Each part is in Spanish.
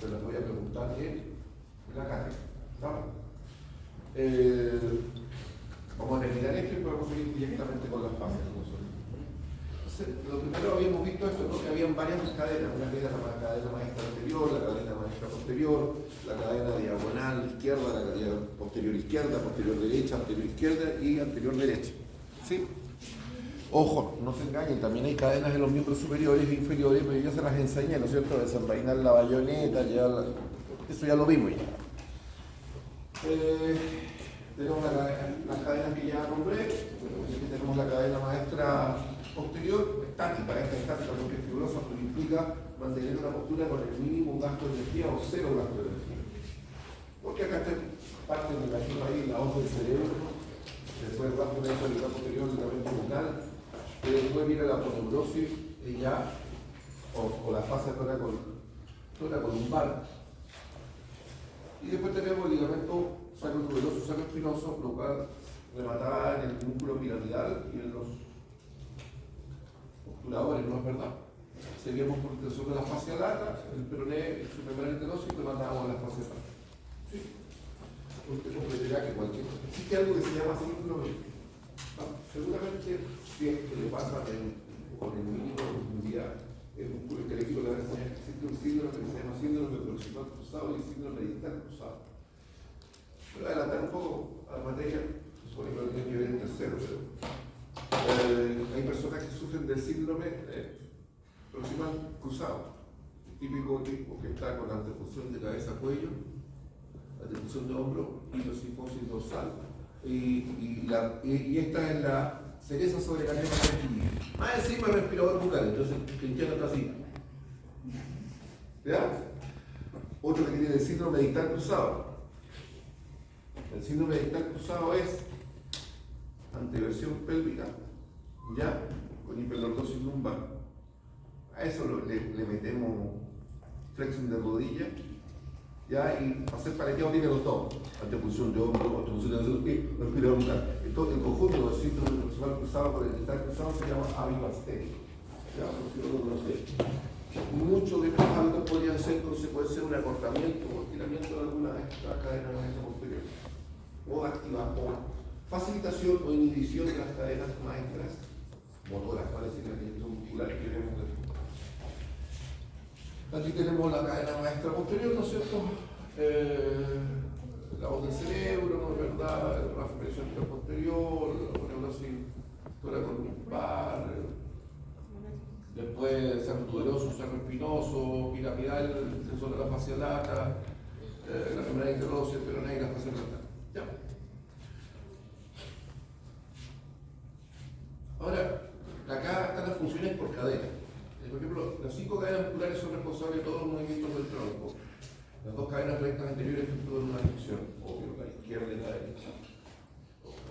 pero les voy a preguntar en la cátedra. Vamos a terminar esto y podemos seguir directamente con las fases. Entonces, lo primero habíamos visto esto, ¿no? Que habían varias cadenas, una que era la cadena maestra anterior, la cadena maestra posterior, la cadena diagonal izquierda, la cadena posterior izquierda, posterior derecha, anterior izquierda y anterior derecha. ¿Sí? Ojo, no se engañen, también hay cadenas en los miembros superiores e inferiores, pero yo se las enseñé, ¿no es cierto? Desenvainar la bayoneta, eso ya lo vimos ya. Tenemos las cadenas que ya nombré. Aquí tenemos la cadena maestra posterior, estática, esta estática porque es fibrosa, pero implica mantener una postura con el mínimo gasto de energía o cero gasto de energía. Porque acá está parte, me imagino ahí, la hoja del cerebro, después bajo de la extremidad posterior del ligamento bucal, después viene la poneurosis y ya, o la fase toracolumbar. Y después tenemos el ligamento sacrotuberoso, sacroespinoso, lo cual remataba en el músculo piramidal y en los obturadores, ¿no es verdad? Seguimos por extensión de la fascia lata, el peroné, el suplemento tenoso y rematábamos la fascia lata. ¿Sí? Usted comprenderá que existe algo que se llama síndrome. Seguramente, si es que le pasa con el mínimo de profundidad, el músculo intelectual de la enseñanza, existe un síndrome que se llama síndrome proximal cruzado y síndrome distal cruzado. Voy a adelantar un poco a la materia, supone que lo tiene que ver en tercero, pero hay personas que sufren del síndrome proximal cruzado, el típico tipo que está con antefusión de cabeza-cuello, antefusión de hombro, hidrosifosis dorsal, y esta es la cereza sobre la canela de más encima respirador bucal, entonces Cristiano está así. ¿Ya? Otro que tiene el síndrome distal cruzado. El síndrome distal cruzado es anteversión pélvica, ya, con hiperlordosis lumbar. A eso le metemos flexión de rodilla, ya, y hacer paleteado tiene los dos, antepunción de hombro, antepunción de respirador bucal. Entonces, el conjunto del síndrome proximal cruzado con el distal cruzado se llama avipasténico. Ya, por si no lo conocéis. Muchos de estos hábitos podrían ser consecuencia de un acortamiento o estiramiento de alguna de estas cadenas maestras posteriores, o facilitación o inhibición de las cadenas maestras motoras, ¿vale? Que son musculares que vemos después. Aquí tenemos la cadena maestra posterior, ¿no es cierto? La voz del cerebro, ¿no es verdad? La referencia posterior, la poneurosis toracolumbar, después sacrotuberoso, sacroespinoso, piramidal, el extensor de la fascia lata, la membrana interósea, el peroné y la fascia lata. Ya. Ahora, acá están las funciones por cadena. Por ejemplo, las 5 cadenas musculares son responsables de todos los movimientos del tronco. Las 2 cadenas rectas anteriores efectúan una flexión, obvio, la izquierda y la derecha.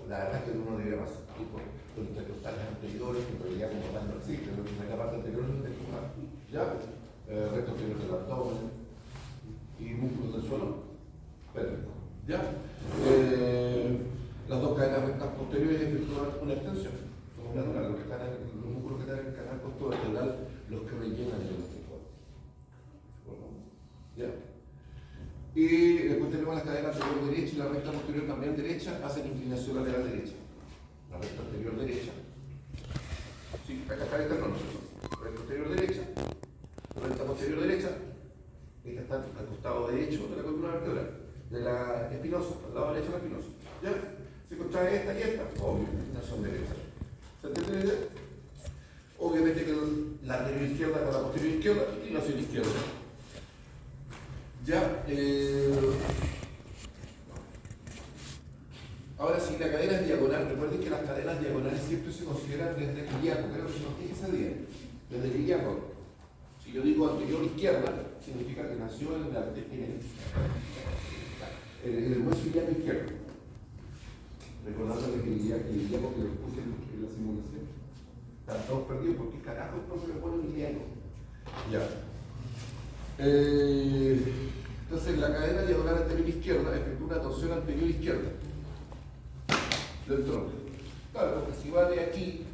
La verdad es que uno debería pasar por los intercostales anteriores, que en realidad como tal no existe, pero en la parte anterior es intercostal. ¿Ya? Recto anterior del abdomen y músculos del suelo. Perfecto. ¿Ya? Las 2 cadenas rectas posteriores efectúan una extensión. Son naturales, los músculos que están en el canal costovertebral, los que rellenan el elastómetro. ¿Ya? Y después tenemos las cadenas anterior derecha y la recta posterior también derecha, hacen inclinación lateral derecha. La recta anterior derecha. Sí, acá está esta no, la recta anterior derecha, la recta posterior derecha, esta está al costado derecho de la columna vertebral, de la espinosa, al lado derecho de la espinosa. ¿Ya? Se contrae esta y esta, obvio, inclinación derecha. ¿Se entiende la idea? Obviamente que la anterior izquierda con la posterior izquierda, inclinación izquierda. Ya, ahora si la cadena es diagonal, recuerden que las cadenas diagonales siempre se consideran desde el ilíaco, creo que se nos dije ese día, desde el ilíaco. Si yo digo anterior izquierda, significa que nació en el hueso ilíaco izquierdo. Recordando que el ilíaco que les puse en la simulación, están todos perdidos porque carajo no se le pone un ilíaco. Ya. Entonces la cadena diagonal anterior izquierda efectúa una torsión anterior izquierda del tronco. Claro, porque si va de aquí,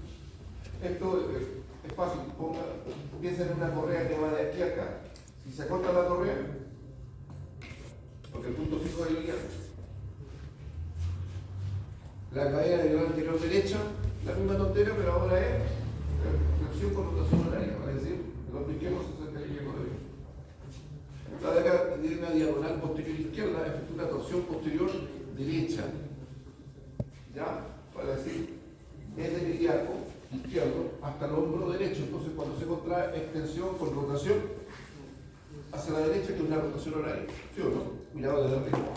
esto es fácil, piensa en una correa que va de aquí a acá. Si se acorta la correa, porque el punto fijo es el guiado. La cadena de la anterior derecha, la misma tontera, pero ahora es flexión con rotación horaria, vale decir, el hombro izquierdo se acerca al izquierdo derecho. La de acá tiene una diagonal posterior izquierda, efectúa una torsión posterior derecha. ¿Ya? Para decir, desde el ilíaco izquierdo hasta el hombro derecho. Entonces, cuando se contrae extensión con rotación hacia la derecha, que es una rotación horaria. ¿Sí o no? Cuidado de arriba.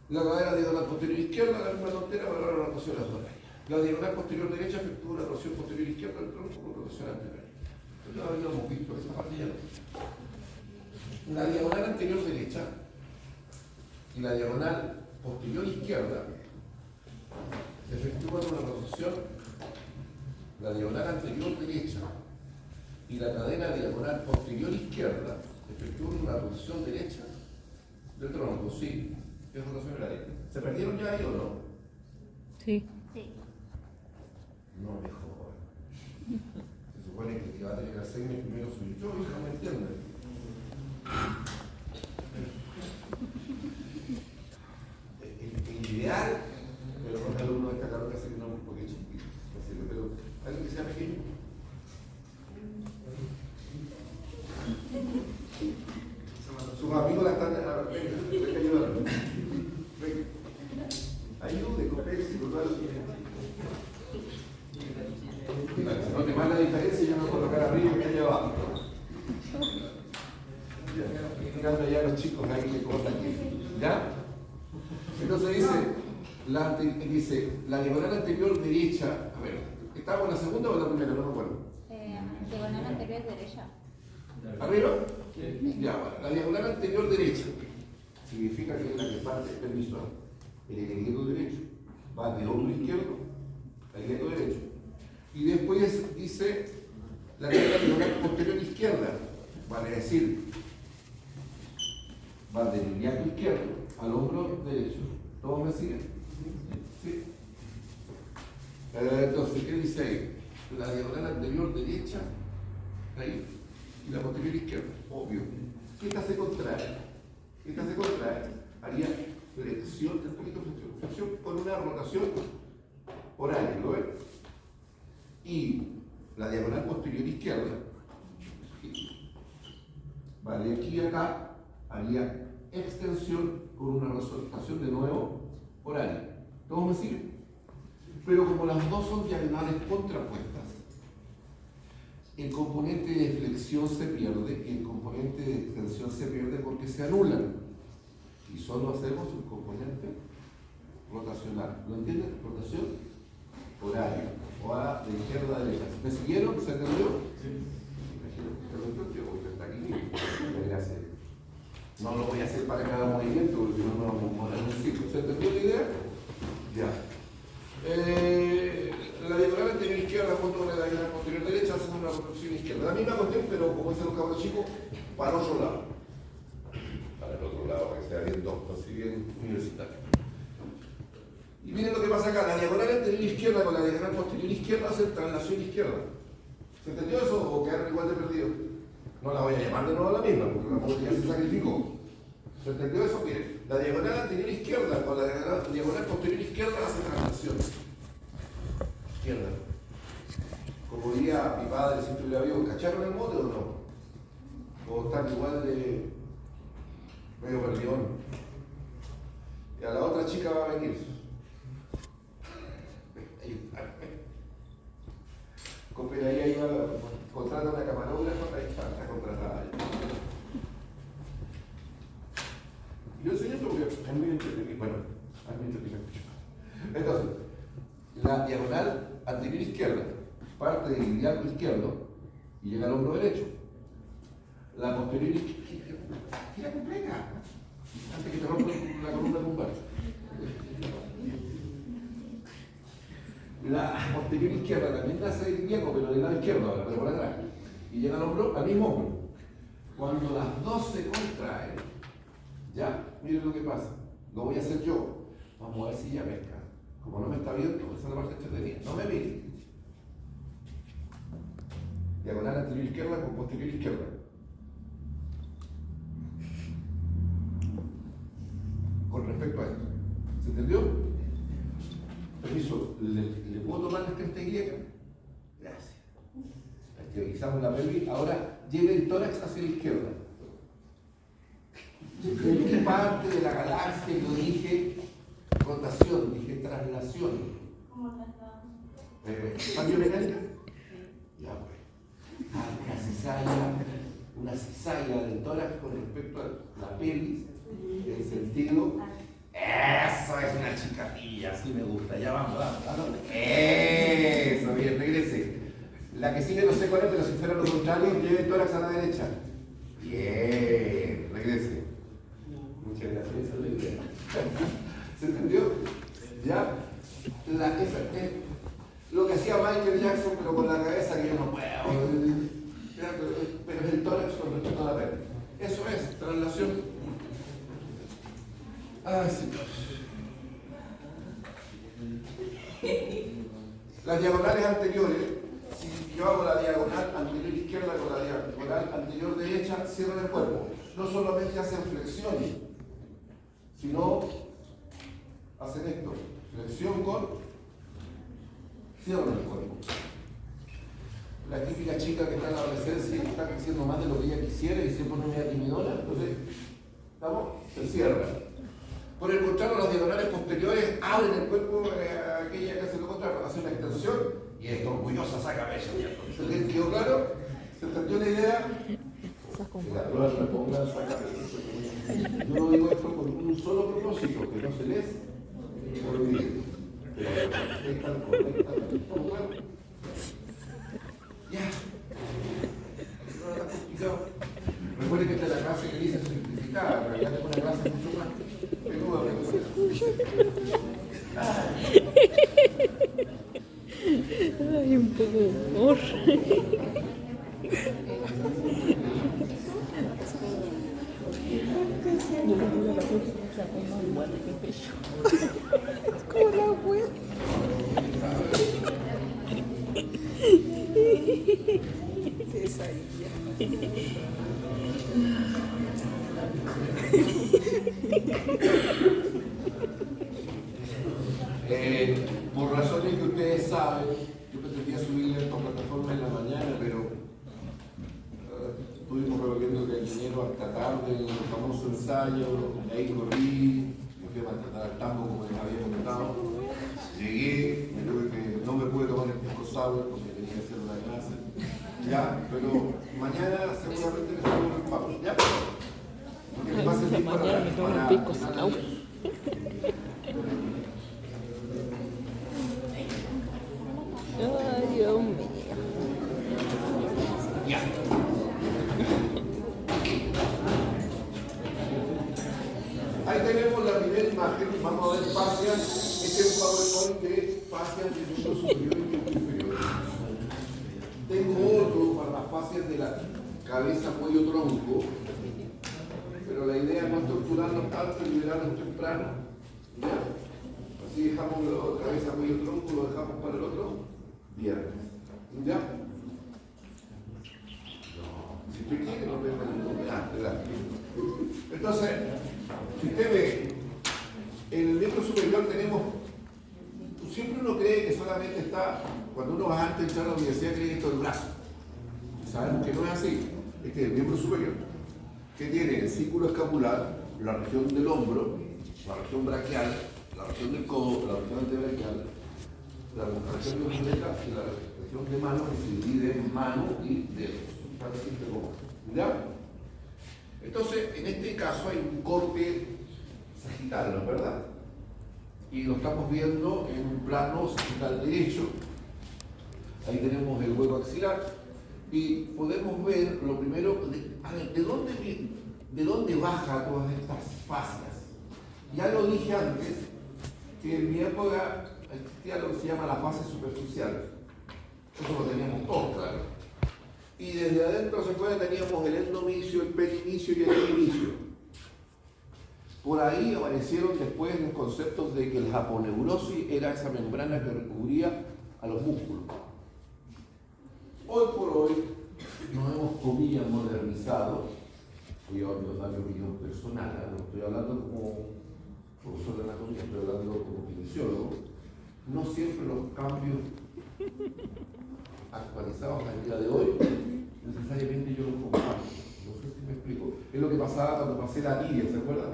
La cadera diagonal posterior izquierda, la misma tontera, para la rotación horaria. La diagonal posterior derecha efectúa una torsión posterior izquierda del tronco con rotación anterior. Ya habíamos visto esa parte ya. La diagonal anterior derecha y la diagonal posterior izquierda efectúan una rotación, la diagonal anterior derecha y la cadena diagonal posterior izquierda efectúan una rotación derecha del tronco, sí, es rotación horaria. ¿Se perdieron ya ahí o no? Sí. Sí. No, mejor. Se supone que va a tener que hacerme primero soy yo, hija, ¿me entiendes? El ideal, pero los alumnos de esta carrera se que no, porque es chiquito, pero alguien que sea pequeño. Sus amigos la están ayudando. Ayude, coopere, total. Si no te más la diferencia, yo me voy a colocar arriba y allá abajo. Mirando ya los chicos ahí que cortan aquí. ¿Ya? Entonces dice la diagonal anterior derecha. A ver, ¿estamos en la segunda o en la primera? No me acuerdo. Diagonal anterior derecha. ¿Arriba? Ya, bueno, la diagonal anterior derecha significa que es la que parte, permiso, el ilíaco derecho va de hombro izquierdo al ilíaco derecho. Y después dice la diagonal posterior izquierda, vale decir, va del ilíaco izquierdo al hombro derecho. ¿Todos me siguen? Sí. Entonces, ¿qué dice ahí? La diagonal anterior derecha, ahí, y la posterior izquierda, obvio. Si esta se contrae, haría flexión, un poquito flexión con una rotación horaria, ¿lo ven? Y la diagonal posterior izquierda, vale, aquí y acá, haría extensión con una rotación de nuevo horaria. ¿Todos me siguen? Pero como las dos son diagonales contrapuestas, el componente de flexión se pierde y el componente de extensión se pierde porque se anulan. Y solo hacemos un componente rotacional. ¿Lo entienden? Rotación horaria. O a de izquierda a derecha. ¿Me siguieron? ¿Se entendió? Sí. Gracias. No lo voy a hacer para cada movimiento porque si no nos vamos a poner un ciclo. ¿Se entendió la idea? Ya. La diagonal anterior izquierda junto con la diagonal posterior derecha hacen una rotación izquierda. La misma cuestión, pero como dicen los cabros chicos, para el otro lado. Para el otro lado, para que sea bien doctor, así bien universitario. Y miren lo que pasa acá. La diagonal anterior izquierda con la diagonal posterior izquierda hacen traslación izquierda. ¿Se entendió eso o quedaron igual de perdidos? No la voy a llamar de nuevo a la misma, porque la mujer ya se sacrificó. ¿Se entendió eso? Miren, la diagonal anterior izquierda con la diagonal posterior izquierda hace traslación izquierda. Como diría mi padre, si tú le había ¿cacharon el mote o no? O están igual de medio perdión. Y a la otra chica va a venir. Compre ahí va, contrata una camarógrafa, ahí está contratada. Yo enseño esto porque es muy entretenido. Bueno, es muy entretenido. Entonces, la diagonal anterior izquierda parte del ilíaco izquierdo y llega al hombro derecho. La posterior izquierda, gira completa, antes que te rompa la columna lumbar. La posterior izquierda también nace del ilíaco, pero del lado izquierdo, ahora, pero por atrás. Y llega al hombro, al mismo hombro. Cuando las dos se contraen, ya, miren lo que pasa. Lo voy a hacer yo. Vamos a ver si ya pesca. Como no me está viendo, esa es la parte entretenida. No me miren. Diagonal anterior izquierda con posterior izquierda. esta ilíaca. Gracias. Estabilizamos la pelvis. Ahora lleve el tórax hacia la izquierda. ¿En qué parte de la galaxia yo dije rotación, dije traslación? ¿Cambio mecánico? Ya, pues. Una cizalla del tórax con respecto a la pelvis, en sentido. Eso es una chicatilla, así me gusta. Ya vamos, ¿a dónde? Eso, bien, regrese. La que sigue no sé cuál es, pero si fuera lo contrario, lleve el tórax a la derecha. Bien, regrese. Muchas gracias, esa es la idea. ¿Se entendió? ¿Ya? Lo que hacía Michael Jackson, pero con la cabeza que yo no puedo. Pero es el tórax con respecto a la pelvis. Eso es, traslación. Ay, señor. Las diagonales anteriores, si yo hago la diagonal anterior izquierda con la diagonal anterior derecha, cierran el cuerpo. No solamente hacen flexión, sino hacen esto. Flexión con cierran el cuerpo. La típica chica que está en la adolescencia y está creciendo más de lo que ella quisiera y se pone media timidona, entonces, ¿estamos? Se cierra. Por el contrario, las diagonales posteriores abren el cuerpo aquella que hace lo contrario, hace una extensión y está orgullosa, saca pecho. ¿Se quedó claro? ¿Se entendió la idea? Yo no digo esto con un solo propósito, que no se les olvide. Ya. No era complicado. Recuerden que esta es la clase que dice simplificada, en realidad es una clase mucho más peluda. Ay, un poco de humor. Yo le digo a la cosa que se ponga un guate que pecho. Como la wea. Pesadilla. Por razones que ustedes saben, yo pretendía subirle esta plataforma en la mañana, pero estuvimos revolviendo el dinero hasta tarde, el famoso ensayo, ahí corrí, me fui a maltratar al tambo como les había comentado. Llegué, no me pude tomar el pisco sour porque tenía que hacer una clase. Ya, pero mañana seguramente les hago el pago. ¿Ya? Porque me va a servir Mañana me tomo el pisco sour. Ay, Dios mío. Ya. Ahí tenemos la primera imagen, vamos a ver fascias. Este es un PowerPoint de fascias del miembro superior y miembro inferior. Tengo otro para las fascias de la cabeza, cuello, tronco, pero la idea es no estructurarlos tanto y liberarlos temprano. ¿Ya? Así dejamos la cabeza, cuello, tronco, lo dejamos para el otro viernes. ¿Ya? Si usted quiere, no me entonces, si usted ve, en el miembro superior tenemos, siempre uno cree que solamente está, cuando uno va antes de entrar a la universidad, cree que esto es el brazo. Sabemos que no es así. Este es el miembro superior, que tiene el círculo escapular, la región del hombro, la región braquial, la región del codo, la región antebraquial, la región de muleta y la región de mano, que se divide en mano y dedos. Para decirte cómo. ¿Ya? Entonces, en este caso hay un corte sagital, ¿no es verdad? Y lo estamos viendo en un plano sagital derecho. Ahí tenemos el hueco axilar. Y podemos ver, lo primero, ¿de dónde baja todas estas fascias? Ya lo dije antes, que en mi época existía lo que se llama la fase superficial. Eso lo teníamos todos, claro. Y desde adentro hacia afuera teníamos el endomicio, el perinicio y el epinicio. Por ahí aparecieron después los conceptos de que el aponeurosis era esa membrana que recubría a los músculos. Hoy por hoy nos hemos, comillas, modernizado. Voy a dar mi opinión personal, no estoy hablando como profesor de anatomía, estoy hablando como kinesiólogo. No siempre los cambios actualizados al día de hoy, necesariamente yo los comparto. No sé si me explico. Es lo que pasaba cuando pasé la tibia, ¿se acuerdan?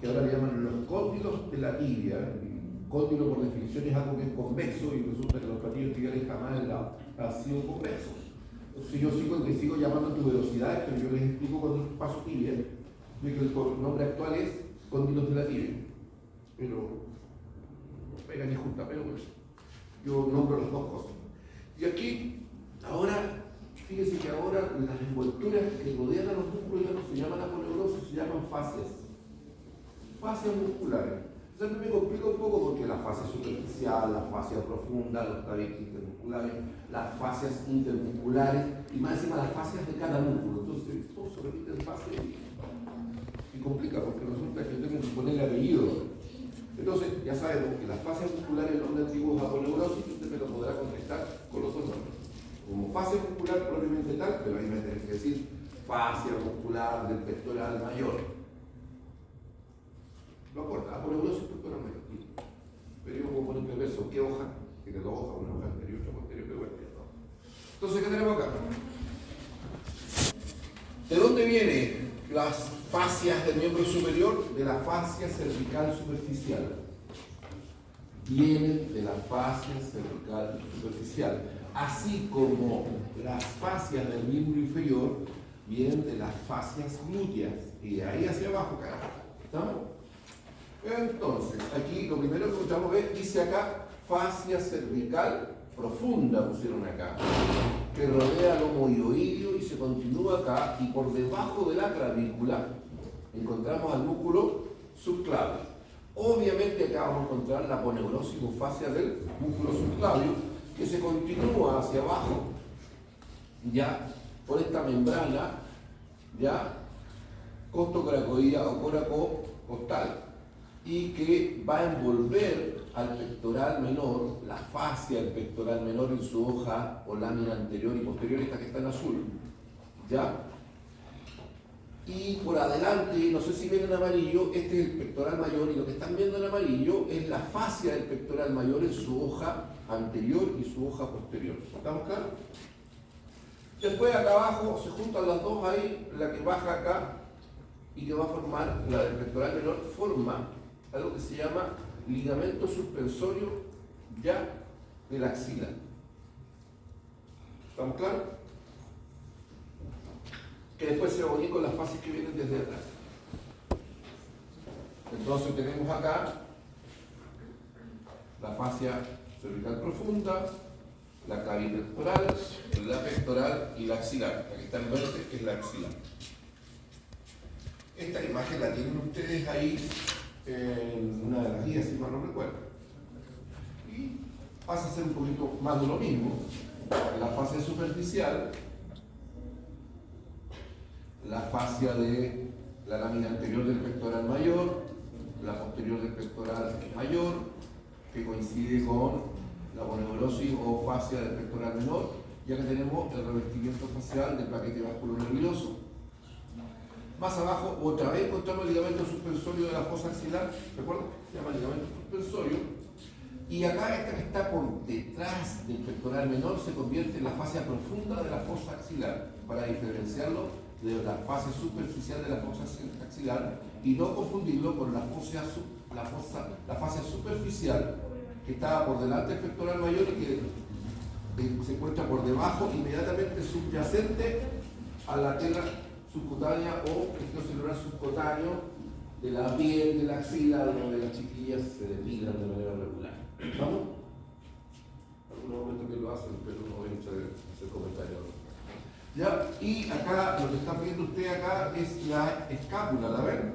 Que ahora le llaman los cóndilos de la tibia. El cóndilo por definición es algo que es convexo y resulta que los platillos tibiales jamás han sido convexos. Entonces yo sigo llamando tuberosidades, pero yo les explico cuando paso tibia, de que el nombre actual es cóndilos de la tibia. Pero no pega ni junta, pero bueno, yo nombro las dos cosas. Y aquí, ahora, fíjense que ahora las envolturas que rodean a los músculos ya no se llaman aponeurosis, se llaman fascias. Fascias musculares. Entonces me complica un poco porque la fascia superficial, la fascia profunda, los tabiques intermusculares, las fascias intermusculares y más encima las fascias de cada músculo. Entonces todo se repite en fascia y complica porque resulta que yo tengo que ponerle apellido. Entonces ya sabemos que las fascias musculares, el nombre antiguo es aponeurosis, y usted me lo podrá contestar con los dos nombres. Como fascia muscular propiamente tal, pero ahí me tenés que decir fascia muscular del pectoral mayor. Lo acorta, aponeurosis pectoral mayor. Pero yo como poner perverso, ¿qué hoja? Tiene dos hojas, una hoja anterior y otra posterior, pero bueno, no. Entonces, ¿qué tenemos acá? ¿De dónde vienen las fascias del miembro superior? De la fascia cervical superficial. Vienen de la fascia cervical superficial. Así como las fascias del miembro inferior vienen de las fascias glúteas. Y de ahí hacia abajo, carajo. ¿Estamos? Entonces, aquí lo primero que encontramos es, dice acá, fascia cervical profunda, pusieron acá, que rodea el lomo hioideo y se continúa acá, y por debajo de la clavícula encontramos al músculo subclavio. Obviamente acá vamos a encontrar la aponeurosis o fascia del músculo subclavio, que se continúa hacia abajo, ya por esta membrana, ya costocoracoidea o coracocostal, y que va a envolver al pectoral menor, la fascia del pectoral menor en su hoja o lámina anterior y posterior, esta que está en azul, ¿ya? Y por adelante, no sé si ven en amarillo, este es el pectoral mayor, y lo que están viendo en amarillo es la fascia del pectoral mayor en su hoja anterior y su hoja posterior. ¿Estamos claros? Después acá abajo se juntan las dos ahí, la que baja acá y que va a formar, la del pectoral menor, forma algo que se llama ligamento suspensorio ya de la axila. ¿Estamos claros? Que después se va a unir con las fases que vienen desde atrás. Entonces tenemos acá la fascia cervical profunda, la clavipectoral, la pectoral y la axilar. La que está en verde es la axilar. Esta imagen la tienen ustedes ahí en una de las guías, si mal no recuerdo. Y pasa a ser un poquito más de lo mismo. La fascia superficial, la fascia de la lámina anterior del pectoral mayor, la posterior del pectoral mayor, que coincide con la aponeurosis o fascia del pectoral menor, ya que tenemos el revestimiento facial del paquete vasculonervioso. Más abajo, otra vez encontramos el ligamento suspensorio de la fosa axilar, ¿recuerdan? Se llama ligamento suspensorio. Y acá esta que está por detrás del pectoral menor se convierte en la fascia profunda de la fosa axilar, para diferenciarlo de la fascia superficial de la fosa axilar y no confundirlo con la fascia superficial que está por delante del pectoral mayor y que se encuentra por debajo, inmediatamente subyacente a la tela subcutánea o tejido celular subcutáneo de la piel, de la axila, donde las chiquillas se depilan de manera regular. ¿Vamos? Algunos momentos que lo hacen, pero no voy a hacer comentarios. ¿Ya? Y acá, lo que está viendo usted acá es la escápula, ¿la ven?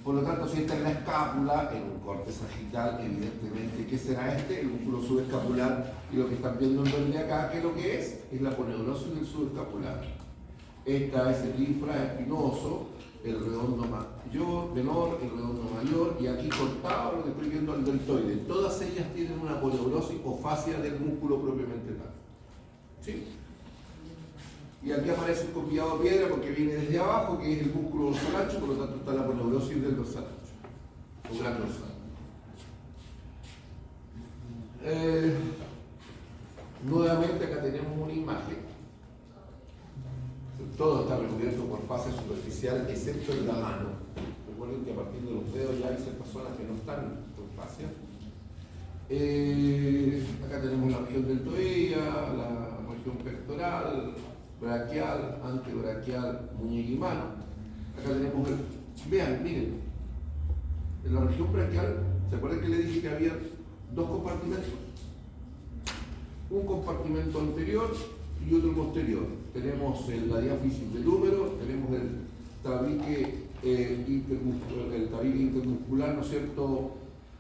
Por lo tanto, si esta es la escápula, en un corte sagital, evidentemente, ¿qué será este? El músculo subescapular. Y lo que están viendo en verde acá, ¿qué es lo que es? Es la aponeurosis del subescapular. Esta es el infraespinoso, el redondo mayor, menor, el redondo mayor, y aquí cortado lo que estoy viendo el deltoide. Todas ellas tienen una aponeurosis o fascia del músculo propiamente tal. ¿Sí? Y aquí aparece un copiado de piedra porque viene desde abajo, que es el músculo dorsal ancho, por lo tanto está la aponeurosis del dorsal ancho, o gran dorsal. Nuevamente acá tenemos una imagen. Todo está recubierto por fase superficial, excepto en la mano. Recuerden que a partir de los dedos ya hay ciertas zonas que no están con fascia. Acá tenemos la región deltoidea, la región pectoral, braquial, antebraquial, muñeca y mano. Acá tenemos vean, miren, en la región braquial, ¿se acuerdan que le dije que había dos compartimentos? Un compartimento anterior y otro posterior. Tenemos la diáfisis del húmero, tenemos el tabique intermuscular, ¿no es cierto?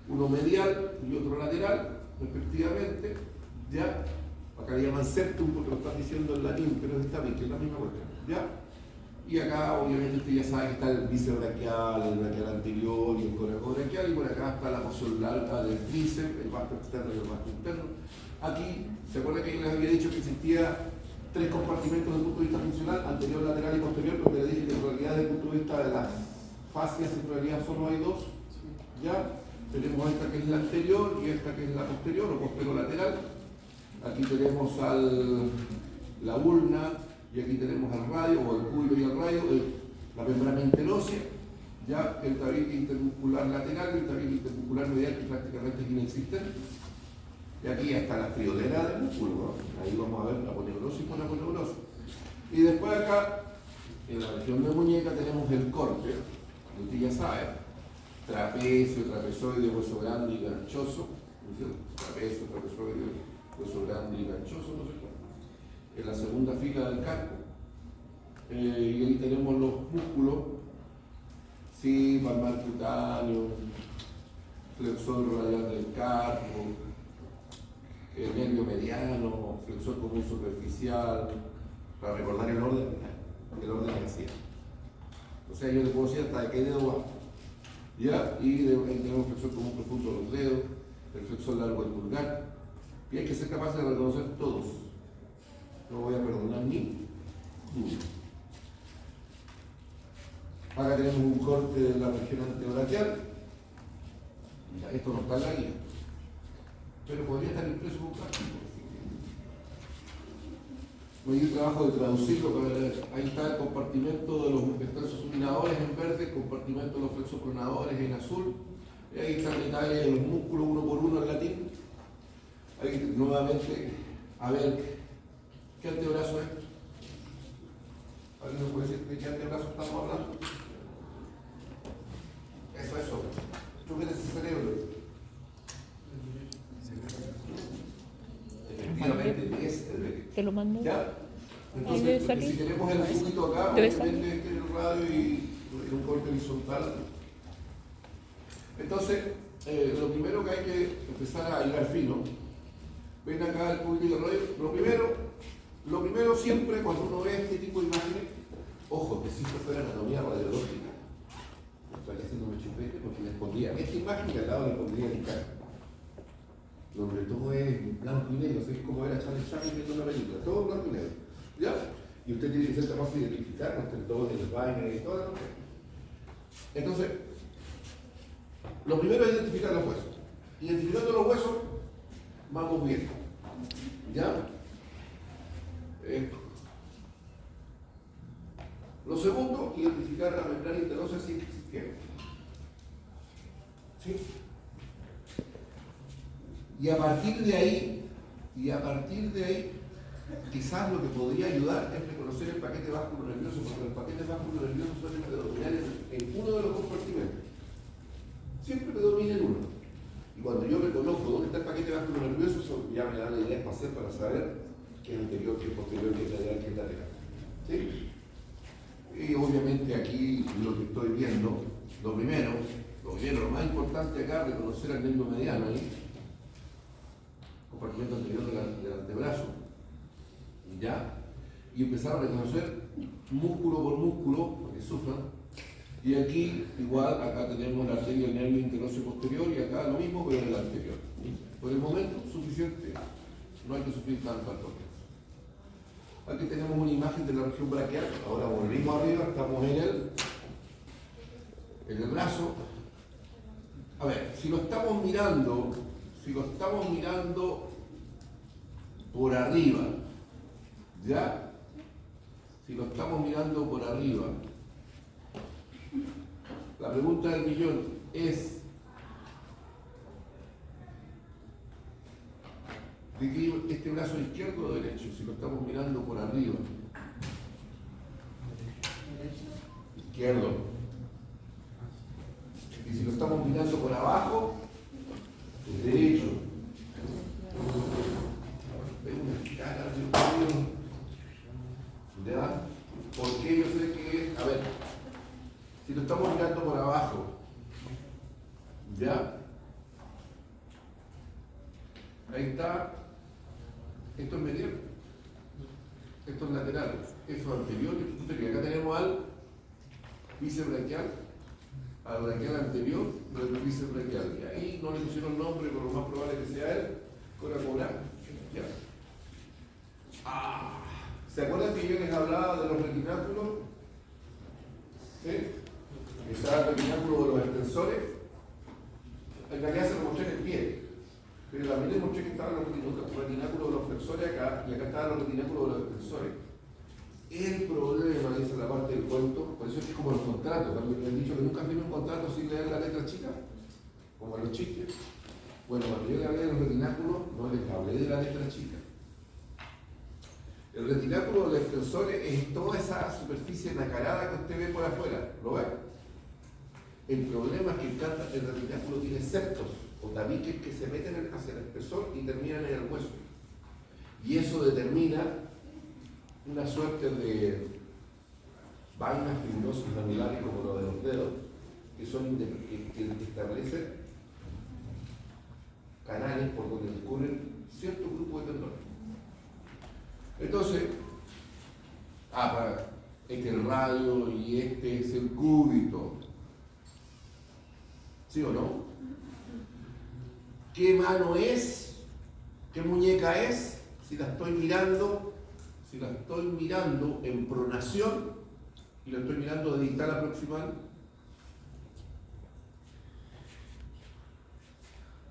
Uno medial y otro lateral, respectivamente. ¿Ya? Acá le llaman septum porque lo están diciendo en latín, pero es tabique, es la misma cuestión. ¿Ya? Y acá, obviamente, usted ya sabe que está el bíceps braquial, el braquial anterior y el coracobraquial, y por acá está la porción larga del tríceps, el vasto externo y el vasto interno. Aquí, ¿se acuerda que yo les había dicho que existía tres compartimentos desde el punto de vista funcional, anterior, lateral y posterior? Porque le dije que en realidad desde el punto de vista de las fascias en realidad solo hay dos. ¿Ya? Tenemos esta que es la anterior y esta que es la posterior o posterolateral. Aquí tenemos la ulna y aquí tenemos al radio o el cúbito y el radio, la membrana interósea, ya el tabique intermuscular lateral y el tabique intermuscular medial que prácticamente es inexistente. Y aquí está la friolera del músculo, ¿no? Ahí vamos a ver la aponeurosis con la aponeurosis. Y después acá, en la región de muñeca, tenemos el corte, que usted ya sabe, trapecio, trapezoide, hueso grande y ganchoso, ¿no es cierto? Trapecio, trapezoide, hueso grande y ganchoso, ¿no es cierto? En la segunda fila del carpo. Y ahí tenemos los músculos, sí, palmar cutáneo, flexor radial del carpo, el nervio mediano, flexor común superficial, para recordar el orden que hacía. O sea, yo le puedo decir hasta de qué dedo va. ¿Ya? Y ahí tenemos flexor común profundo de los dedos, el flexor largo del pulgar. Y hay que ser capaces de reconocer todos. No voy a perdonar ni uno. Acá tenemos un corte de la región antebraquial. Ya, esto no está en la guía, pero podría estar impreso en un práctico. No hay un trabajo de traducirlo, pero ahí está el compartimento de los extensos supinadores en verde, el compartimento de los flexopronadores en azul, y ahí está el detalle de los músculos uno por uno en latín. Ahí nuevamente, a ver, ¿qué antebrazo es? ¿Alguien me puede decir de qué antebrazo estamos hablando? Eso. Chúquete ese cerebro. Efectivamente, es el derecho. Te lo mando. ¿Ya? Ahí debe Entonces, salir. si tenemos el cúbito acá, Debe obviamente es que el radio y un corte horizontal. Entonces, lo primero que hay que empezar a hilar fino, ven acá el cúbito y el radio. Lo primero siempre cuando uno ve este tipo de imágenes, ojo, que si esto fuera anatomía radiológica, estoy haciendo un chupete porque les pondría esta imagen que al lado le pondría el cara, donde todo es blanco y negro, así como era Charlie Chaplin viendo una película, todo blanco y negro, ¿ya? Y usted tiene que ser capaz de identificar los tendones, el vaina y todo. Entonces, lo primero es identificar los huesos. Identificando los huesos, vamos bien, ¿ya? Lo segundo, identificar la membrana interósea si existiera. ¿Sí? Y a partir de ahí, quizás lo que podría ayudar es reconocer el paquete vasculo nervioso, porque los paquetes vasculo nerviosos suelen predominar en uno de los compartimentos. Siempre predomina en uno. Y cuando yo reconozco dónde está el paquete vasculo nervioso, eso ya me da la idea espacial para saber qué es anterior, qué es posterior, qué es lateral, qué es lateral. ¿Sí? Y obviamente aquí lo que estoy viendo, lo primero, lo más importante acá es reconocer al nervio mediano ahí, compartimento anterior del antebrazo, ¿ya? Y empezar a reconocer músculo por músculo, para que sufran. Y aquí, igual, acá tenemos la arteria del nervio interóseo posterior y acá lo mismo, pero en el anterior. Por el momento, suficiente, no hay que sufrir tanto al toque. Aquí tenemos una imagen de la región braquial, ahora volvimos arriba, estamos en el brazo. A ver, si lo estamos mirando por arriba, ¿ya? Si lo estamos mirando por arriba, la pregunta del millón es: ¿de qué este brazo izquierdo o derecho? Si lo estamos mirando por arriba. Izquierdo. Y si lo estamos mirando por abajo, derecho. Tengo una cara, Dios mío. ¿Ya? ¿Por qué yo sé que es? A ver, si lo estamos mirando por abajo, ¿ya? Ahí está. Esto es medial. Esto es lateral. Eso es anterior y posterior. Acá tenemos al bíceps braquial, al braquial anterior del bíceps braquial. Y ahí no le pusieron nombre, pero lo más probable es que sea él. Coracolar. Ya. ¿Se acuerdan que yo les hablaba de los retináculos? ¿Sí? Estaba el retináculo de los extensores. En realidad se lo mostré en el pie. Pero también les mostré que estaban los retináculos de los flexores acá, y acá estaban los retináculos de los extensores. El problema, dice la parte del cuento, por eso es que es como los contratos. También me han dicho que nunca firmé un contrato sin leer la letra chica, como a los chistes. Bueno, cuando yo le hablé de los retináculos, no les hablé de la letra chica. El retináculo de los extensores es toda esa superficie nacarada que usted ve por afuera. ¿Lo ve? El problema es que el retináculo tiene septos o tabiques que se meten hacia el espesor y terminan en el hueso. Y eso determina una suerte de vainas fibrosas granulares como lo de los dedos, que establecen canales por donde discurren cierto grupo de tendones. Entonces, este es el radio y este es el cúbito. ¿Sí o no? ¿Qué mano es? ¿Qué muñeca es? Si la estoy mirando en pronación y la estoy mirando de distal a proximal.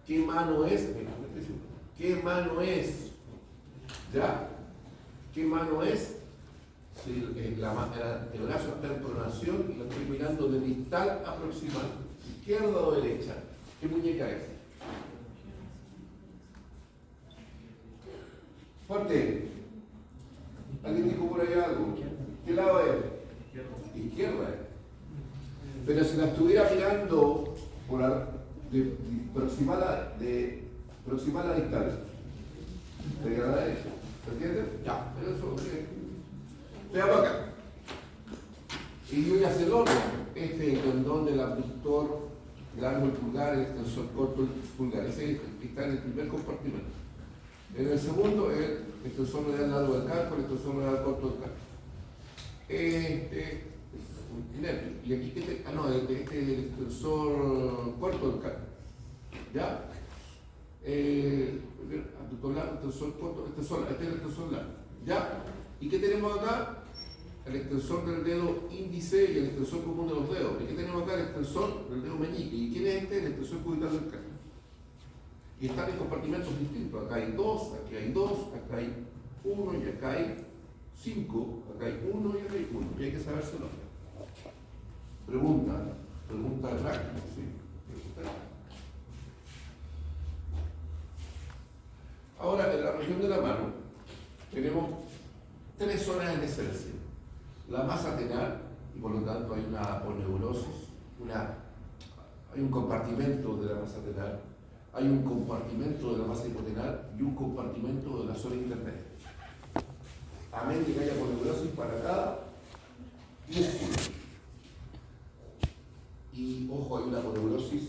¿Qué mano es? ¿Qué mano es? ¿Ya? ¿Qué mano es? Si el brazo está en pronación y lo estoy mirando de distal a proximal, izquierda o derecha, ¿qué muñeca es? Fuerte. ¿Alguien dijo por ahí algo? ¿Qué lado es? Izquierda. Pero si la estuviera mirando de proximal a distal, sería la derecha. ¿Se entiende? Ya, pero eso veamos acá. Y yo ya sé el orden. Este es el tendón del abductor largo el pulgar, el extensor corto el pulgar. Ese está en el primer compartimento. En el segundo, el extensor radial largo del carpo, el extensor radial corto del carpo. Este es un nervio. Y aquí, este es el extensor corto del carpo. ¿Ya? Abductor largo, extensor corto, este es el extensor largo. ¿Ya? ¿Y qué tenemos acá? El extensor del dedo índice y el extensor común de los dedos. ¿Y qué tenemos acá? El extensor del dedo meñique. ¿Y quién es este? El extensor cubital del carpo. Y están en compartimentos distintos. Acá hay dos, acá hay uno y acá hay 5. Acá hay uno y acá hay 1. Y hay que sabérselo. Pregunta de práctica, sí. Ahora, en la región de la mano, tenemos 3 zonas en esencia. La masa tenar, y por lo tanto hay una aponeurosis, hay un compartimento de la masa tenar, hay un compartimento de la masa hipotenar y un compartimento de la zona intermedia. Amén de que haya aponeurosis para cada músculo. Y ojo, hay una aponeurosis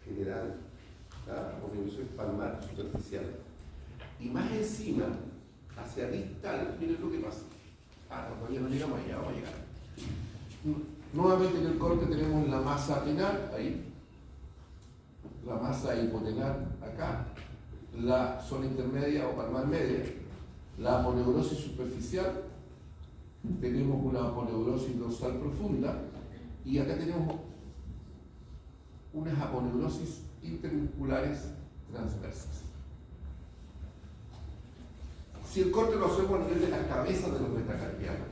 general, la aponeurosis palmar superficial. Y más encima, hacia distal, miren lo que pasa. Todavía no llegamos allá, vamos a llegar. Nuevamente en el corte tenemos la masa tenar, ahí. La masa hipotenar, acá. La zona intermedia o palmar media. La aponeurosis superficial. Tenemos una aponeurosis dorsal profunda. Y acá tenemos unas aponeurosis intermusculares transversas. Si el corte lo hacemos a nivel de las cabezas de los metacarpianos,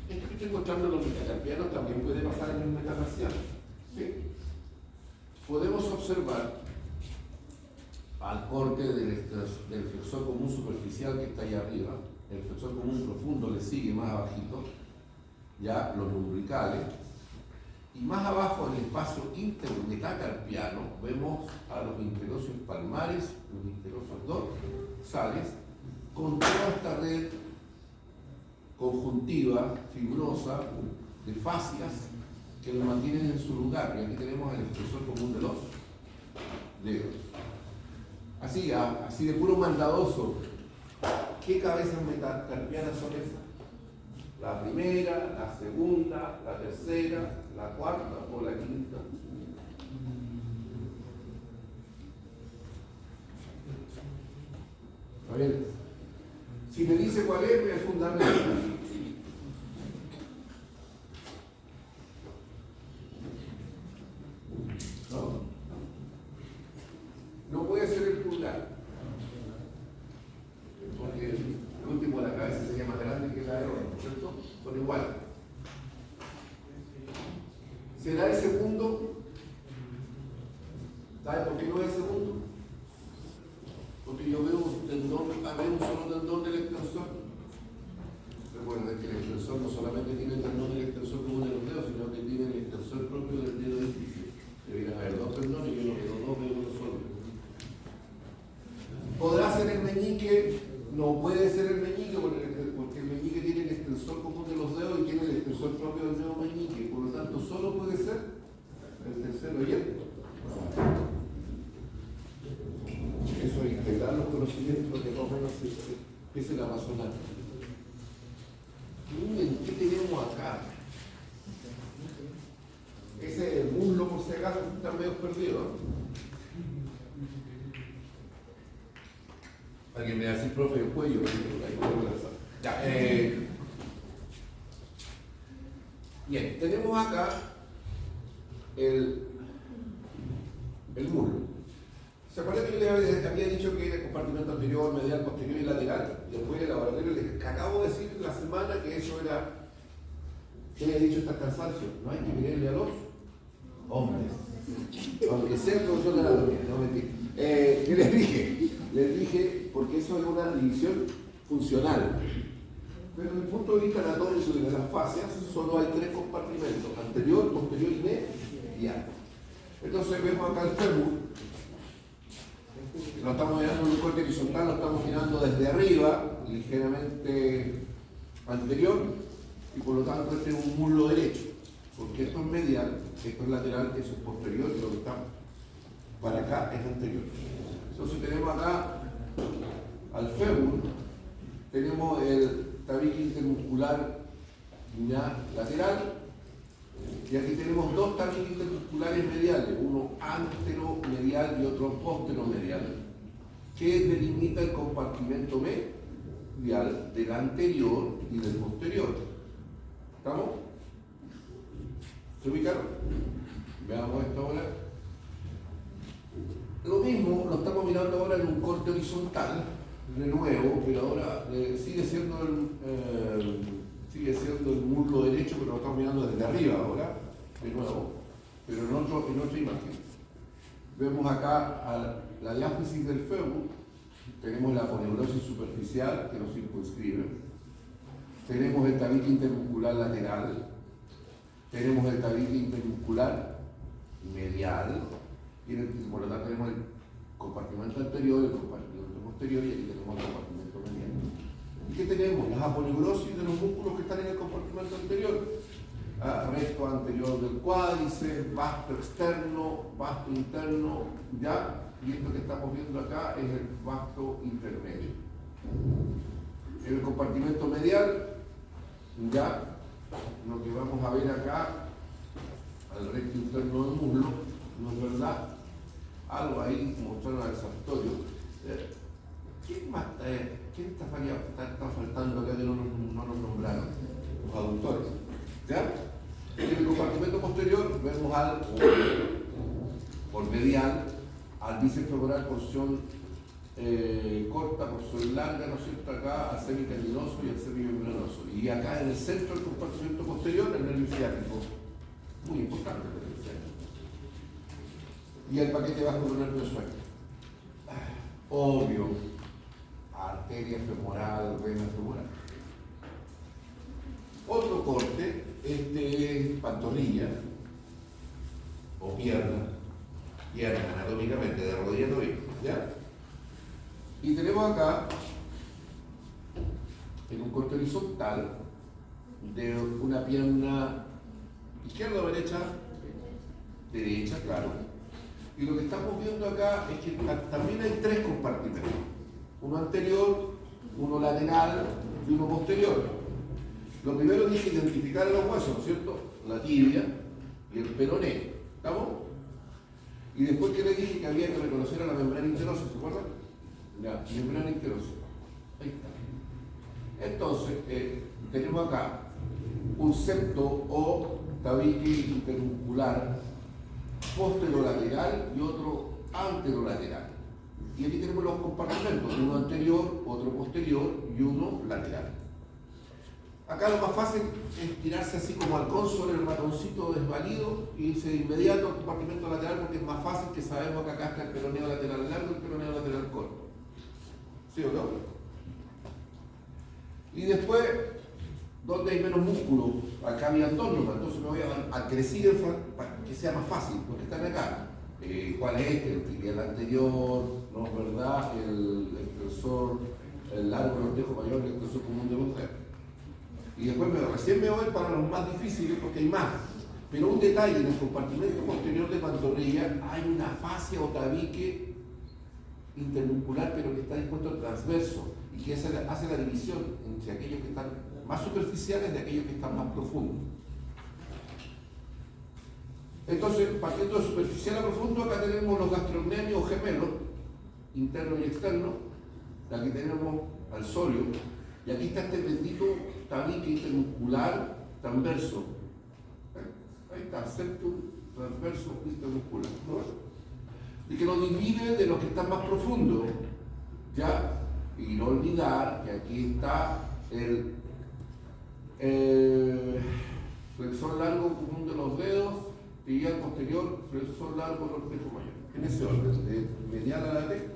esto que estoy mostrando en los metacarpianos también puede pasar en los metatarsianos. ¿Sí? Podemos observar al corte del flexor común superficial que está ahí arriba, el flexor común profundo le sigue más abajito, ya los lumbricales, y más abajo en el espacio intermetacarpiano vemos a los interocios palmares, los interocios dorsales, con toda esta red conjuntiva, fibrosa, de fascias que lo mantienen en su lugar. Y aquí tenemos el expresor común de los dedos. Así de puro maldadoso, ¿qué cabezas metacarpianas son esas? La primera, la segunda, la tercera, la cuarta o la quinta. A ver, si me dice cuál es, voy a fundamentar. No puede ser el pulgar, porque el último de la cabeza sería más grande que la de oro, ¿cierto? Son iguales. ¿Será el segundo? ¿Sabe por qué no es el segundo? Porque yo veo un tendón, veo un solo tendón del extensor. Recuerden que el extensor no solamente tiene el tendón del extensor común de los dedos, sino que tiene el extensor propio del dedo índice. Deberían haber dos tendones, yo no veo dos, veo uno solo. ¿Podrá ser el meñique? No puede ser el meñique porque el meñique tiene el extensor común de los dedos y tiene el extensor propio del dedo meñique. Por lo tanto, solo puede ser el tercero y el. Eso es integrar los conocimientos que más o menos se la va a sonar. Miren, ¿qué tenemos acá? Ese es el muslo, por si acaso, está medio perdido, ¿no? Alguien me va a decir, profe, el cuello. Ya, bien, tenemos acá el muslo. ¿Se acuerdan que yo les había dicho que era el compartimento anterior, medial, posterior y lateral? Después del laboratorio les acabo de decir la semana que eso era. ¿Qué había dicho esta cansancio? No hay que mirarle a los hombres. Aunque sea el profesor de anatomía, no mentira. ¿Qué les dije, porque eso es una división funcional. Pero desde el punto de vista anatómico de las fascias, solo hay tres compartimentos: anterior, posterior y medial. Entonces vemos acá el fémur. Lo estamos mirando en un corte horizontal, lo estamos mirando desde arriba, ligeramente anterior, y por lo tanto este es un muslo derecho, porque esto es medial, esto es lateral, eso es posterior, y lo que está para acá es anterior. Entonces tenemos acá al fémur, tenemos el tabique intermuscular ya lateral, y aquí tenemos dos tabiques intermusculares mediales, uno anteromedial y otro posteromedial, que delimita el compartimento medial del anterior y del posterior. ¿Estamos? ¿Se ubicaron? Veamos esto ahora. Lo mismo lo estamos mirando ahora en un corte horizontal, de nuevo, pero ahora sigue siendo el muslo derecho, pero lo estamos mirando desde arriba ahora, de nuevo, pero en otra imagen. Vemos acá la diáfisis del fémur, tenemos la aponeurosis superficial que nos circunscribe, tenemos el tabique intermuscular lateral, tenemos el tabique intermuscular medial, y por lo tanto tenemos el compartimento anterior, el compartimento posterior, y aquí tenemos el compartimento medial. ¿Y qué tenemos? Las aponeurosis de los músculos que están en el compartimento anterior. Recto anterior del cuádriceps, vasto externo, vasto interno, ya, y esto que estamos viendo acá es el vasto intermedio. En el compartimento medial, ya, lo que vamos a ver acá, al recto interno del muslo, no es verdad, algo ahí mostraron al sartorio. ¿Quién más está faltando acá que no nos nombraron? Los aductores. ¿Ya? En el compartimento posterior vemos por medial al bíceps femoral porción corta por sobre larga, ¿no es cierto?, acá al semicalinoso y al semimembranoso. Y acá en el centro del compartimento posterior, el nervio ciático. Muy importante el nervio ciático. Y el paquete bajo del nervio sueño. Obvio, arteria femoral, vena femoral. Otro corte, es pantorrilla o pierna anatómicamente, de rodilla a tobillo, ¿ya? Y tenemos acá, en un corte horizontal, de una pierna izquierda o derecha, derecha, claro. Y lo que estamos viendo acá es que también hay tres compartimentos, uno anterior, uno lateral y uno posterior. Lo primero dije identificar los huesos, ¿no es cierto? La tibia y el peroné, ¿estamos? Y después que le dije que había que reconocer a la membrana interosa, ¿se acuerdan? La membrana interosa. Ahí está. Entonces, tenemos acá un septo o tabique intermuscular posterolateral y otro anterolateral. Y aquí tenemos los compartimentos, uno anterior, otro posterior y uno lateral. Acá lo más fácil es tirarse así como halcón sobre el ratoncito desvalido y irse de inmediato al compartimento lateral porque es más fácil, que sabemos que acá está el peroneo lateral largo y el peroneo lateral corto. ¿Sí o no? Y después, donde hay menos músculo, acá había dos nomás, entonces me voy a crecer para que sea más fácil, porque están acá. ¿Cuál es este? El tibial anterior, ¿no es verdad? El extensor, el largo, el ortejo mayor, el extensor común de los dedos. Y después recién me voy para los más difíciles porque hay más. Pero un detalle, en el compartimento posterior de pantorrilla hay una fascia o tabique intermuscular, pero que está dispuesto al transverso y que hace la división entre aquellos que están más superficiales de aquellos que están más profundos. Entonces, partiendo de superficial a profundo, acá tenemos los gastrocnemios gemelos, interno y externo. Aquí tenemos al sóleo. Y aquí está este bendito tabique intermuscular transverso. Ahí está, septum transverso intermuscular, ¿no? Y que lo divide de los que están más profundos. ¿Ya? Y no olvidar que aquí está el flexor largo común de los dedos, tibial posterior, flexor largo del ortejo mayor. En ese orden, de medial a lateral.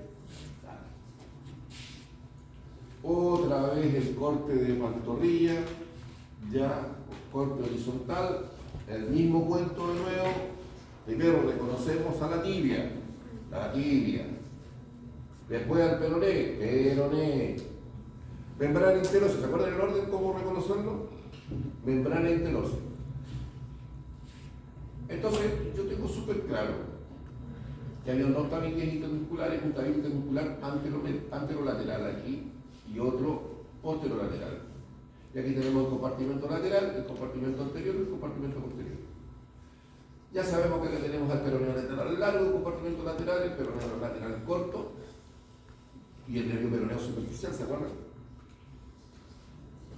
Otra vez el corte de pantorrilla, ya corte horizontal, el mismo cuento de nuevo. Primero reconocemos a la tibia, después al peroné, membrana interosa. ¿Se acuerdan el orden cómo reconocerlo? Membrana interosa. Entonces, yo tengo súper claro que había dos tabiques intermusculares, un tabique intermuscular anterolateral aquí y otro posterolateral. Y aquí tenemos el compartimento lateral, el compartimento anterior y el compartimento posterior. Ya sabemos que tenemos al peroneo lateral largo, el compartimento lateral, el peroneo lateral corto y el nervio peroneo superficial, ¿se acuerdan?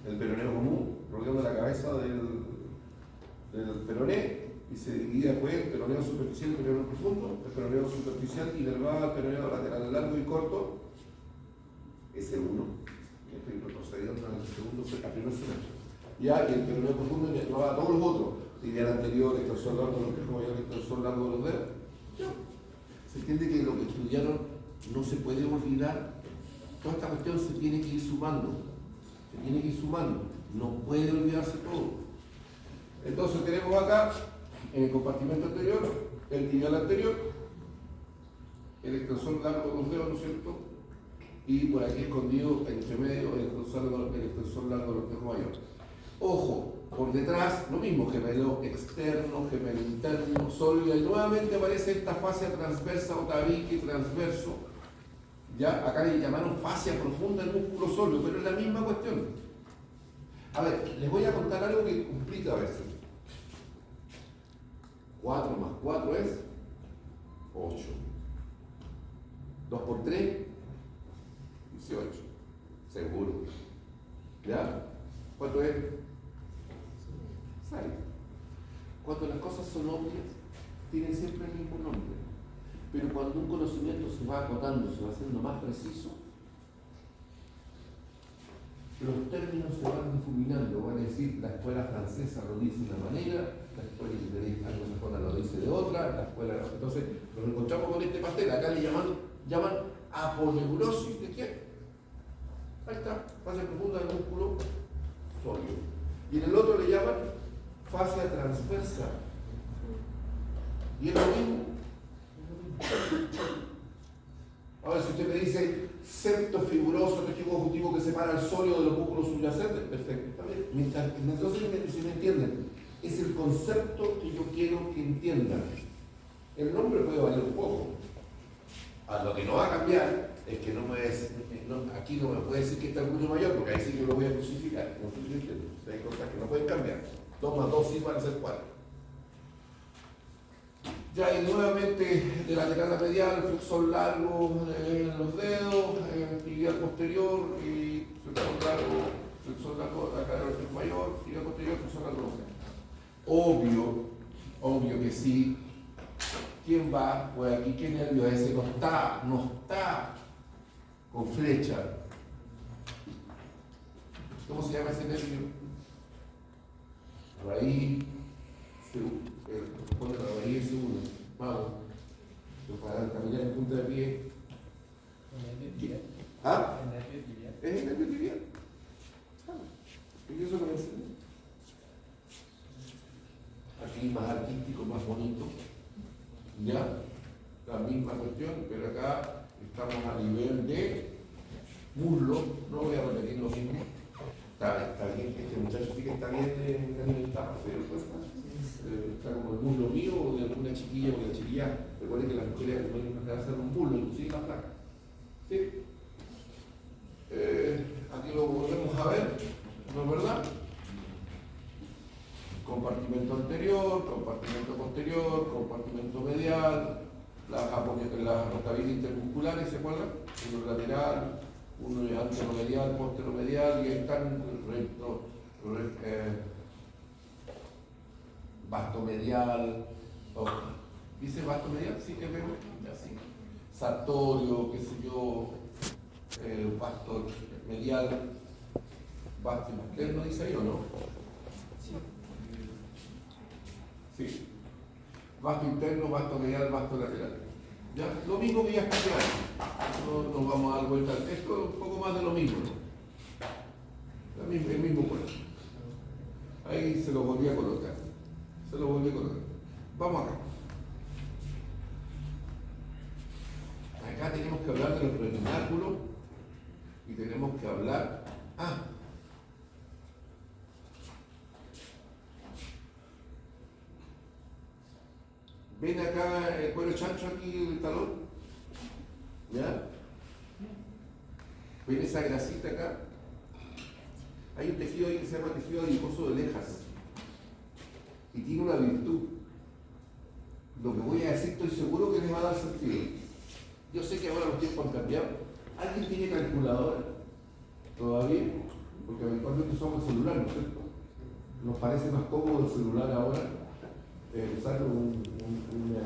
El peroneo común, rodeando la cabeza del peroné, y se divide después el peroneo superficial y el peroneo profundo. El peroneo superficial inervado al peroneo lateral largo y corto, ese uno. Estoy retrocediendo al segundo, al primer semestre. Ya, y el peroneo profundo inervado a todos los otros. Tibial anterior, extensor largo de los ortejo mayor, extensor largo de los dedos. Ya. Se entiende que lo que estudiaron no se puede olvidar. Toda esta cuestión se tiene que ir sumando. No puede olvidarse todo. Entonces tenemos acá, en el compartimento anterior, el tibial anterior, el extensor largo de los dedos, ¿no es cierto? Y por aquí escondido, entre medio, el extensor largo del ortejo mayor. Ojo, por detrás, lo mismo, gemelo externo, gemelo interno, sólida, y nuevamente aparece esta fascia transversa o tabique transverso. Ya, acá le llamaron fascia profunda del músculo sólido, pero es la misma cuestión. A ver, les voy a contar algo que complica a veces. 4 más 4 es 8. 2 por 3, 18. Seguro. ¿Ya? ¿Cuánto es? 6. Cuando las cosas son obvias, tienen siempre el mismo nombre. Pero cuando un conocimiento se va acotando, se va haciendo más preciso, los términos se van difuminando. Van a decir, la escuela francesa lo dice de una manera, la escuela anglosajona lo dice de otra, la escuela... Entonces, nos encontramos con este pastel. Acá le llaman aponeurosis de qué. Ahí está, fase profunda del músculo sólido. Y en el otro le llaman fascia transversa. Y es lo mismo. Ahora, si usted me dice septo fibroso, tejido conjuntivo que separa el sólido de los músculos subyacentes, perfecto, está bien. Entonces, si me entienden, es el concepto que yo quiero que entiendan. El nombre puede variar un poco. A lo que no va a cambiar es que aquí no me puede decir que está el glúteo mayor, porque ahí sí que lo voy a crucificar. No sé si me entienden. Hay cosas que no pueden cambiar. 2 más 2 sí van a ser 4. Ya hay nuevamente de lateral a medial, flexor largo en los dedos, tibial posterior y flexor largo acá en el flexor mayor, tibial posterior, flexor largo. Obvio que sí. ¿Quién va? Pues aquí, ¿qué nervio es ese? No está con flecha. ¿Cómo se llama ese nervio? Raíz. Pone la raíz segunda. Vamos. Para caminar en punta de pie. ¿Ah? ¿Es el nervio tibial? ¿Y eso lo enseño? Aquí más artístico, más bonito. Ya, la misma cuestión, pero acá estamos a nivel de muslo. No voy a repetir lo mismo. Está bien, este muchacho sí que está bien alimentado, pero pues está como el muslo mío o de alguna chiquilla, porque la chiquilla, recuerden que las mujeres pueden empezar a hacer un muslo, inclusive la placa. ¿Sí? Aquí lo volvemos a ver, ¿no es verdad? Compartimento anterior, compartimento posterior, compartimento medial, las rotabilidades intermusculares, ¿se acuerdan? Uno lateral, uno anteromedial, posteromedial, y están recto, vastomedial, ¿dice vastomedial? Sí, que veo, así. Sartorio, qué sé yo, vasto medial, vasto interno, dice ahí o no? Sí. Vasto interno, vasto medial, vasto lateral. ¿Ya? Lo mismo que ya está claro. No nos vamos a dar vuelta. Esto es un poco más de lo mismo, ¿no? El mismo cuerpo. Ahí se lo volví a colocar. Vamos acá. Acá tenemos que hablar de los retináculos y tenemos que hablar. ¿Ven acá el cuero chancho aquí del talón? ¿Ya? ¿Ven esa grasita acá? Hay un tejido ahí que se llama tejido adiposo de Lejas y tiene una virtud. Lo que voy a decir estoy seguro que les va a dar sentido. Yo sé que ahora los tiempos han cambiado. ¿Alguien tiene calculadora? ¿Todavía? Porque habitualmente usamos el celular, ¿no es cierto? Nos parece más cómodo el celular ahora. Usar una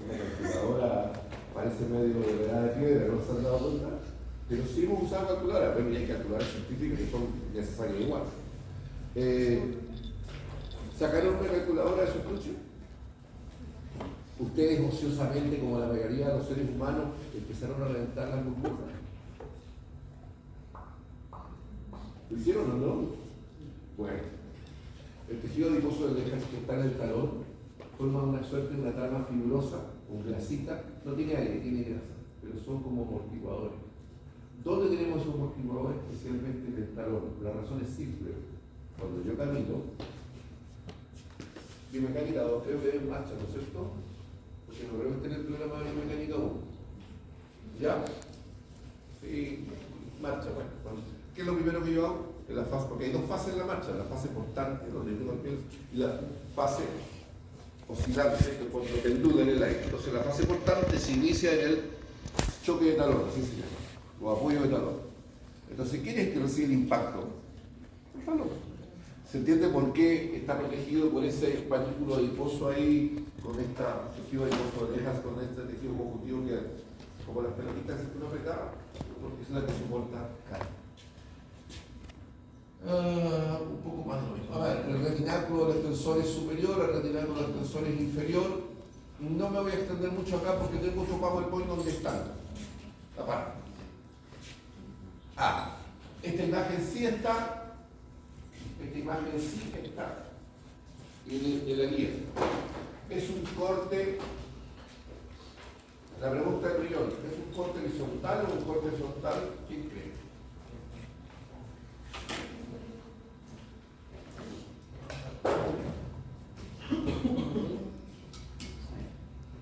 calculadora parece medio de verdad de piedra, no se han dado cuenta, pero sí hemos usado calculadoras, pero hay calculadoras científicas que son necesarias igual. ¿Sacaron una calculadora de su estuche? Ustedes ociosamente, como la mayoría de los seres humanos, empezaron a reventar las burbujas. ¿Lo hicieron o no? Bueno, el tejido adiposo del Lejas que está en el talón forma una suerte de una trama fibrosa con grasita, no tiene aire, tiene grasa, pero son como amortiguadores. ¿Dónde tenemos esos amortiguadores? Especialmente en el talón. La razón es simple. Cuando yo camino, mi mecánica 2 creo que es en marcha, ¿no es cierto? Porque no creo que esté en el programa de mi mecánica 1. ¿Ya? Sí, marcha, bueno. ¿Qué es lo primero que yo hago? En la fase, porque hay dos fases en la marcha, la fase portante, donde tengo el pie, y la fase oscilante, que cuando pendula en el aire. Entonces la fase portante se inicia en el choque de talón, así se llama, o apoyo de talón. Entonces, ¿quién es que recibe el impacto? El talón. ¿Se entiende por qué está protegido por ese panículo adiposo ahí, con esta tejido adiposo de orejas, con este tejido conjuntivo que, como las pelotitas que uno pegaba? Porque es la que soporta carne. Un poco más de lo mismo. A ver, el retináculo del extensor es superior, el retináculo del extensor es inferior. No me voy a extender mucho acá porque tengo otro PowerPoint donde están. Aparte. Esta imagen sí está. Esta imagen sí está en la guía. Es un corte. La pregunta de Brillón, ¿es un corte horizontal o un corte frontal? ¿Quién cree?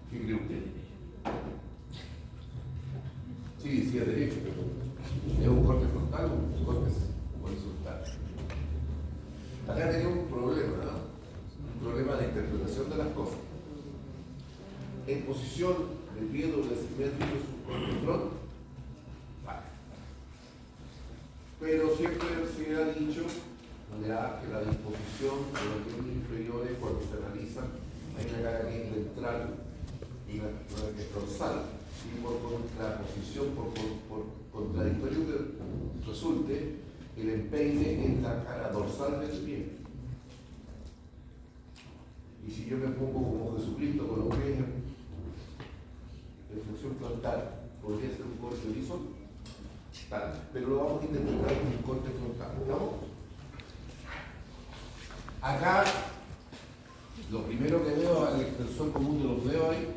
¿Qué cree usted? Sí, es derecho, pero ¿es un corte frontal o un corte horizontal? Acá tenemos un problema, ¿no? Un problema de interpretación de las cosas. En posición de pie doble simétrico es un corte frontal. Vale. Pero siempre se ha dicho ya que la disposición de los miembros inferiores, cuando se analizan, hay una cara que es ventral y una que es dorsal. Y por contraposición, por contradictorio que resulte, el empeine es la cara dorsal del pie. Y si yo me pongo como Jesucristo con los pies en función frontal, podría ser un corte horizontal, pero lo vamos a interpretar como un corte frontal, ¿no? Acá, lo primero que veo es el extensor común de los dedos ahí,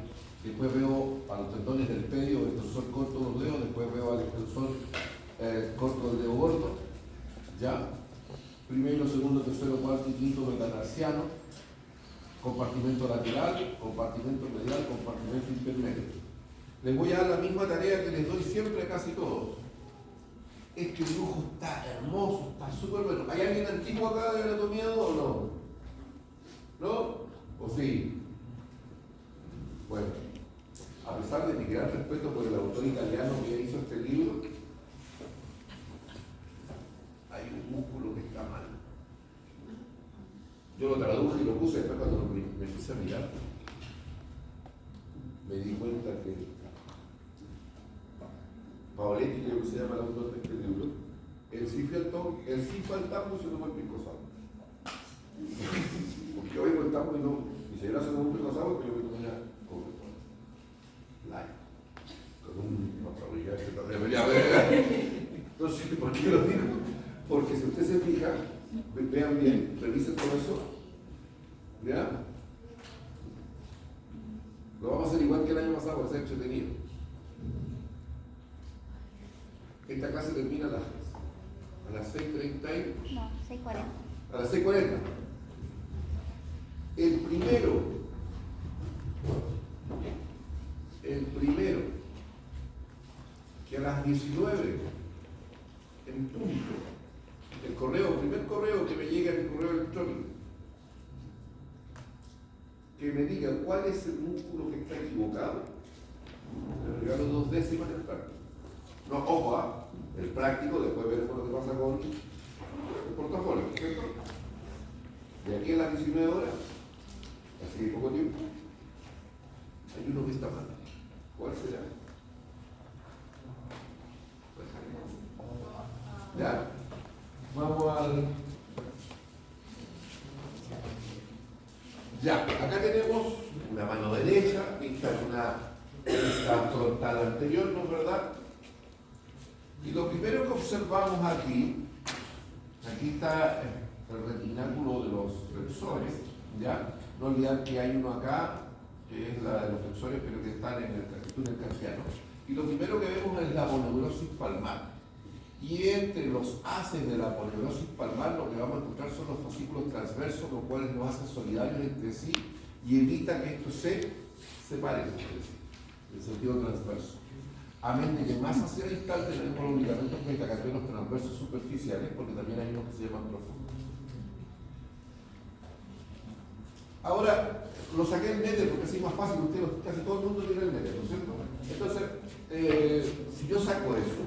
después veo a los tendones del pedio, el extensor corto de los dedos, después veo al extensor corto del dedo gordo, ¿ya? Primero, segundo, tercero, cuarto y quinto metatarsiano, compartimento lateral, compartimento medial, compartimento intermedio. Les voy a dar la misma tarea que les doy siempre a casi todos. Este dibujo está hermoso, está súper bueno. ¿Hay alguien antiguo acá de anatomía o no? ¿No? ¿O sí? Bueno, a pesar de mi gran respeto por el autor italiano que hizo este libro, hay un músculo que está mal. Yo lo traduje y lo puse después cuando me empecé a mirar. Me di cuenta que Paoletti, creo que se llama el autor de este libro, el sí fue al tambo y se tomó el pisco sour. Porque hoy el tambo y se se tomó un pisco sour, pero yo me tomé light, con una probabilidad que también. Entonces, ¿por qué lo digo? Porque si usted se fija, vean bien, revisen todo eso, ¿ya? Lo vamos a hacer igual que el año pasado, para ser entretenido. Esta clase termina a las 6:30. No, 6:40. A las 6:40. El primero, que a las 19, en punto, el primer correo que me llega en el correo electrónico, que me diga cuál es el músculo que está equivocado, le regalo 2 décimas en el práctico. No, ojo, el práctico, después veremos lo que pasa con el portafolio, ¿cierto? De aquí a las 19 horas, así que poco tiempo, hay uno que está mal. ¿Cuál será? ¿Ya? Vamos al... Ya, acá tenemos una mano derecha, esta es una frontal anterior, ¿no es verdad? Y lo primero que observamos aquí está el retináculo de los flexores, ¿ya? No olvidar que hay uno acá, que es la de los flexores, pero que están en el túnel carpiano. Y lo primero que vemos es la aponeurosis palmar. Y entre los haces de la aponeurosis palmar lo que vamos a encontrar son los fascículos transversos, los cuales los hacen solidarios entre sí y evita que estos se separen entre sí, en sentido transverso. Amén de que más hacia la distal tenemos los ligamentos metacarpianos transversos superficiales, porque también hay unos que se llaman profundos. Ahora, lo saqué en medio porque así es más fácil, casi todo el mundo tiene el medio, ¿no es cierto? Entonces, si yo saco eso,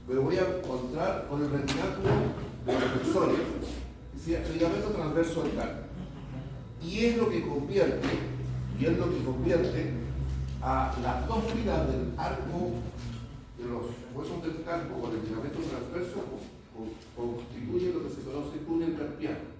me voy a encontrar con el retináculo de los flexores. decía ligamento transverso del carpo. Y es lo que convierte, a las dos filas del arco de los huesos del carpo con el ligamento transverso constituye lo que se conoce túnel carpiano.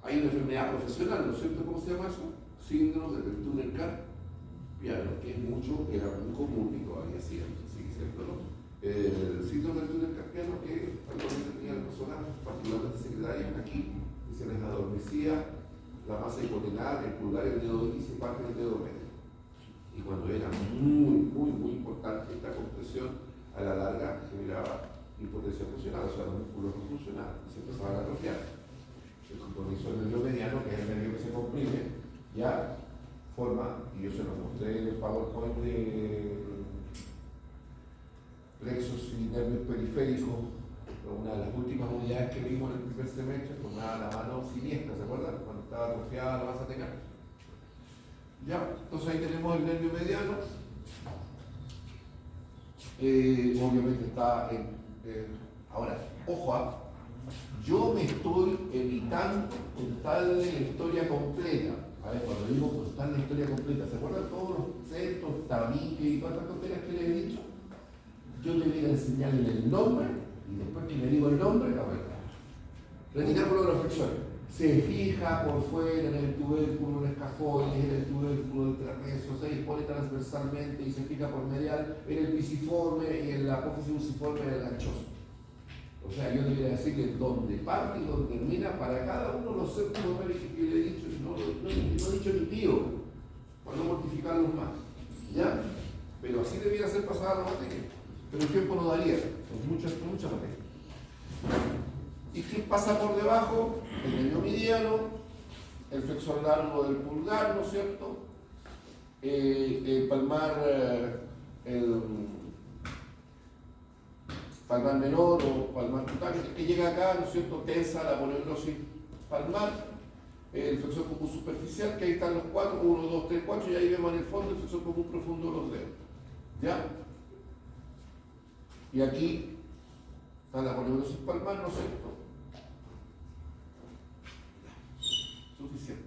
Hay una enfermedad profesional, ¿no es cierto? ¿Cómo se llama eso? Síndrome del túnel carpiano, que era muy común y todavía sigue siendo, ¿no? El síndrome del túnel carpiano que actualmente tenía las personas, particularmente secretarias, aquí, y se les adormecía la masa hipotenar, el pulgar, el dedo índice y parte del dedo medio. Y cuando era muy importante esta compresión, a la larga generaba impotencia funcional, o sea, los músculos no funcionaban y se empezaban a atrofiar. El compromiso del nervio mediano, que es el nervio que se comprime, ya forma, y yo se lo mostré en el PowerPoint de plexos y nervios periféricos, una de las últimas unidades que vimos en el primer semestre, formaba la mano siniestra, ¿se acuerdan? Cuando estaba atrofiada la masa tecana. Ya, entonces ahí tenemos el nervio mediano. Obviamente está en... ahora, ojo, yo me estoy evitando contarle la historia completa. A ver, cuando digo contarle la historia completa, ¿se acuerdan todos los centros, tabiques y todas las tonterías que les he dicho? Yo le voy a enseñarle el nombre y después que le digo el nombre, la vuelta. Retináculo de reflexión. Se fija por fuera en el tubérculo, en el escafoides, en el tubérculo del trapecio, se dispone transversalmente y se fija por medial en el pisiforme y en la apófisis fusiforme del ganchoso. O sea, yo debería decirle dónde parte y dónde termina para cada uno de los centros que le he dicho, no he dicho ni tío, para no mortificarlos más. ¿Ya? Pero así debiera ser pasada la materia. Pero el tiempo no daría, es mucha materia. ¿Y qué pasa por debajo? El nervio mediano, el flexor largo del pulgar, ¿no es cierto? El palmar, palmar menor o palmar cutáneo, que llega acá, ¿no es cierto? Tensa la aponeurosis palmar, el flexor común superficial, que ahí están los cuatro, 1, 2, 3, 4, y ahí vemos en el fondo el flexor común profundo de los dedos. ¿Ya? Y aquí está la aponeurosis palmar, ¿no es cierto? Suficiente.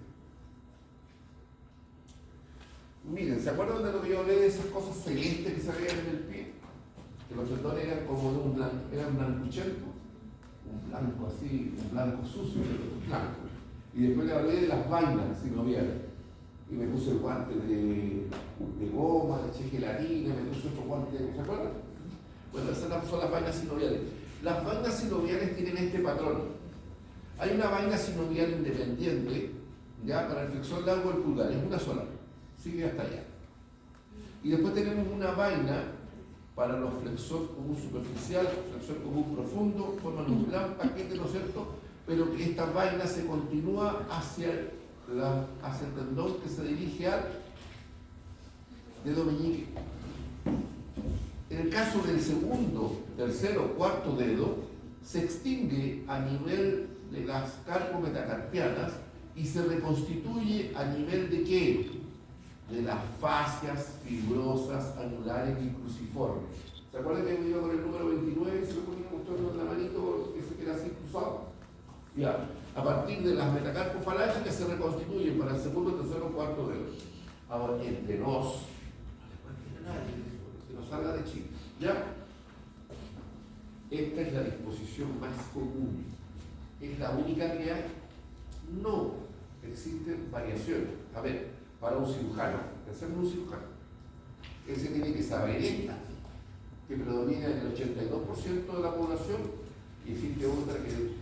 Miren, ¿se acuerdan de lo que yo hablé de esas cosas celestes que se veían en el pie? Que los tendones eran como de un blanco, eran blancuchentos, un blanco así, un blanco sucio, un blanco. Y después le hablé de las vainas sinoviales. Y me puse el guante de goma, le eché gelatina, me puse otro guante, ¿se acuerdan? Bueno, esas son las vainas sinoviales. Las vainas sinoviales tienen este patrón. Hay una vaina sinovial independiente, ya para el flexor largo del pulgar, es una sola, sigue hasta allá. Y después tenemos una vaina para los flexor común superficial, flexor común profundo, forman un gran paquete, ¿no es cierto? Pero que esta vaina se continúa hacia el tendón que se dirige al dedo meñique. En el caso del segundo, tercero, cuarto dedo, se extingue a nivel de las carpometacarpianas y se reconstituye a nivel de ¿qué? De las fascias fibrosas anulares y cruciformes. ¿Se acuerdan que me iba con el número 29 y se me ponía un torno en la manito ese que era así cruzado? Ya, a partir de las metacarpofalángicas se reconstituyen para el segundo, tercero, cuarto dedo. Ahora, entre nos, no le cuenten a nadie eso, que no salga de Chile. ¿Ya? Esta es la disposición más común. ¿Es la única que hay? No, existen variaciones. A ver, para un cirujano, pensemos en un cirujano, él se tiene que saber esta, que predomina en el 82% de la población, y existe otra que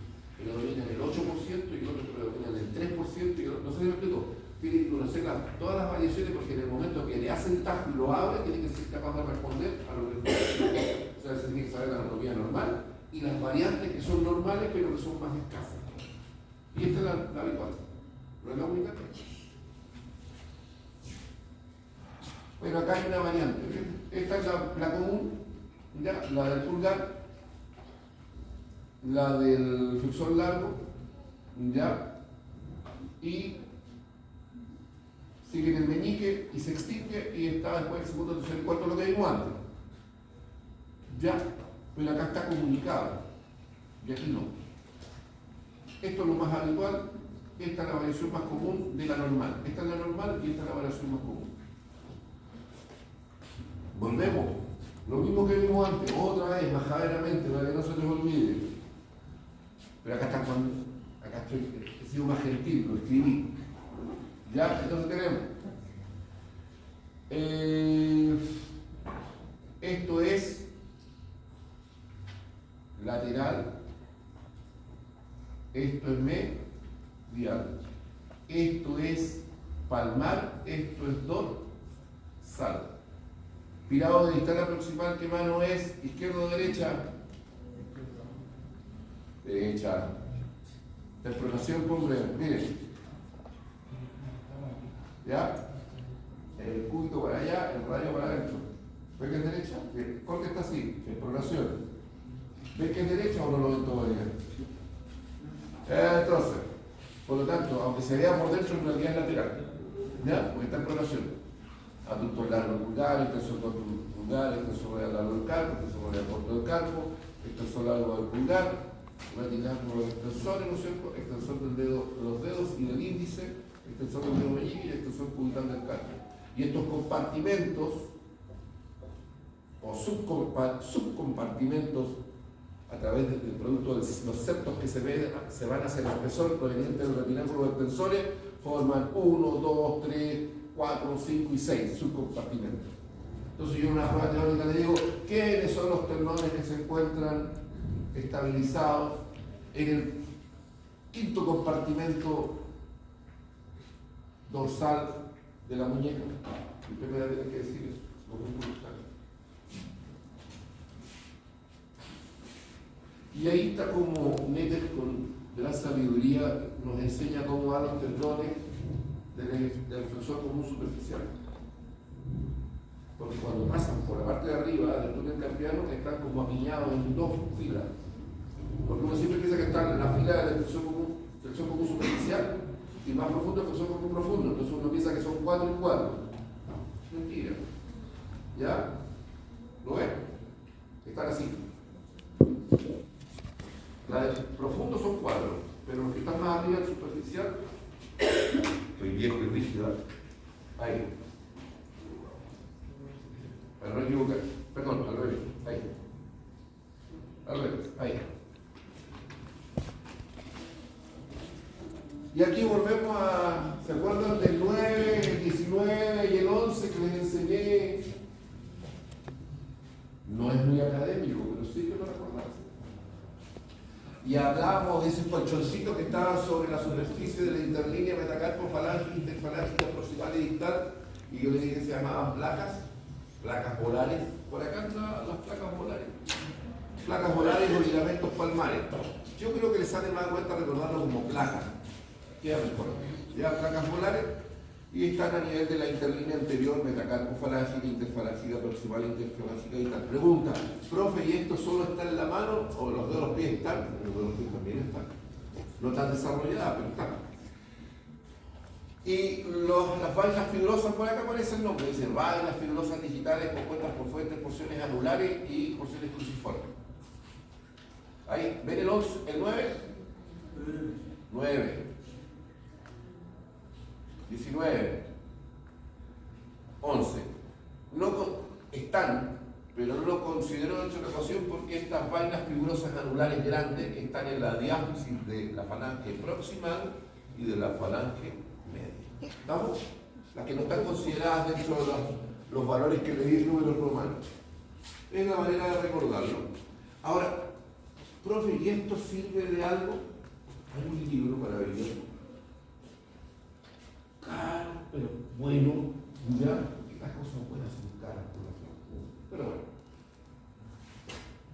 predomina en el 8% y otra que predomina en el 3%, y no sé si me explico. Tiene que conocer todas las variaciones porque en el momento que le hacen tajo y lo abre, tiene que ser capaz de responder a lo que o sea, se tiene que saber la anatomía normal y las variantes que son normales pero que son más escasas. Y esta es la habitual, no es la única. Bueno, acá hay una variante. Esta es la común, ¿ya? La del pulgar, la del flexor largo, ¿ya? Y sigue en el meñique y se extingue y está después el segundo, tercer y cuarto, lo que vimos antes. ¿Ya? Pero acá está comunicado y aquí no. Esto es lo más habitual, esta es la variación más común de la normal. Esta es la normal y esta es la variación más común. Volvemos. Lo mismo que vimos antes, otra vez, majaderamente, para que no se les olvide. Pero acá está acá estoy, he sido más gentil, lo escribí. Ya, entonces tenemos. Esto es lateral, esto es medial, esto es palmar, esto es dorsal. Pirado de distancia proximal, ¿qué mano es? ¿Izquierda o derecha? Derecha. Interpretación por breve. Miren. ¿Ya? El cúbito para allá, el radio para adentro. ¿Ven que es derecha? Bien. Corte está así, exploración. ¿Ven que es derecha o no lo ven todavía? Entonces, por lo tanto, aunque se vea por dentro, en realidad es lateral. ¿Ya? Porque está en exploración. Aductor largo pulgar, extensor corto pulgar, extensor real largo del carpo, extensor real corto del carpo, extensor largo del pulgar, retinar por los extensores, ¿no es cierto? Extensor del dedo, de los dedos y del índice, extensor del dedo meñique y extensor cubital del carpo. Y estos compartimentos o subcompartimentos a través del producto de los septos que se van hacia el espesor proveniente del retináculo de extensores forman 1, 2, 3, 4, 5 y 6 subcompartimentos. Entonces yo en una prueba teórica le digo quiénes son los tendones que se encuentran estabilizados en el quinto compartimento dorsal de la muñeca. Y usted me va a tener que decir eso, porque es muy importante. Y ahí está como Netter con gran sabiduría nos enseña cómo van los tendones del flexor común superficial. Porque cuando pasan por la parte de arriba del túnel carpiano están como apiñados en dos filas. Porque uno siempre piensa que están en la fila del flexor común superficial y más profundo el flexor común profundo. Entonces uno piensa que son 4 y 4. Mentira. ¿Ya? ¿Lo ven? Están así. La de profundo son 4, pero los que están más arriba del superficial, estoy viejo y rígido, ahí. Para no equivocar, perdón, al revés, ahí. Al revés, ahí. Y aquí volvemos a, ¿se acuerdan del 9, el 19 y el 11 que les enseñé? No es muy académico, pero sí que lo recordarse. Y hablábamos de ese colchoncito que estaba sobre la superficie de la interlínea metacarpo falange, interfalángica proximal y distal, y yo le dije que se llamaban placas molares. Por acá están las placas molares o ligamentos palmares. Yo creo que les sale más cuenta recordarlo como placas. Queda mejor. Ya placas molares y están a nivel de la interlínea anterior, metacarpo falángica, interfalángica proximal, interfalángica y tal. Pregunta, profe, ¿y esto solo está en la mano o los dedos de los pies están? Los dedos de los pies también están. No están desarrolladas, pero están. Y las vainas fibrosas, por acá aparece el nombre, dicen vainas fibrosas digitales compuestas por fuertes porciones anulares y porciones cruciformes. Ahí, ¿ven el 11, el 9? 9. 19, 11. No están, pero no lo considero en otra ocasión porque estas vainas fibrosas anulares grandes están en la diáfisis de la falange proximal y de la falange media. ¿Estamos? Las que no están consideradas dentro de los valores que le di en números romanos. Es la manera de recordarlo. Ahora, profe, ¿y esto sirve de algo? Hay un libro maravilloso. Caro, pero bueno, ya, las cosas buenas son caras por la gente. Pero bueno,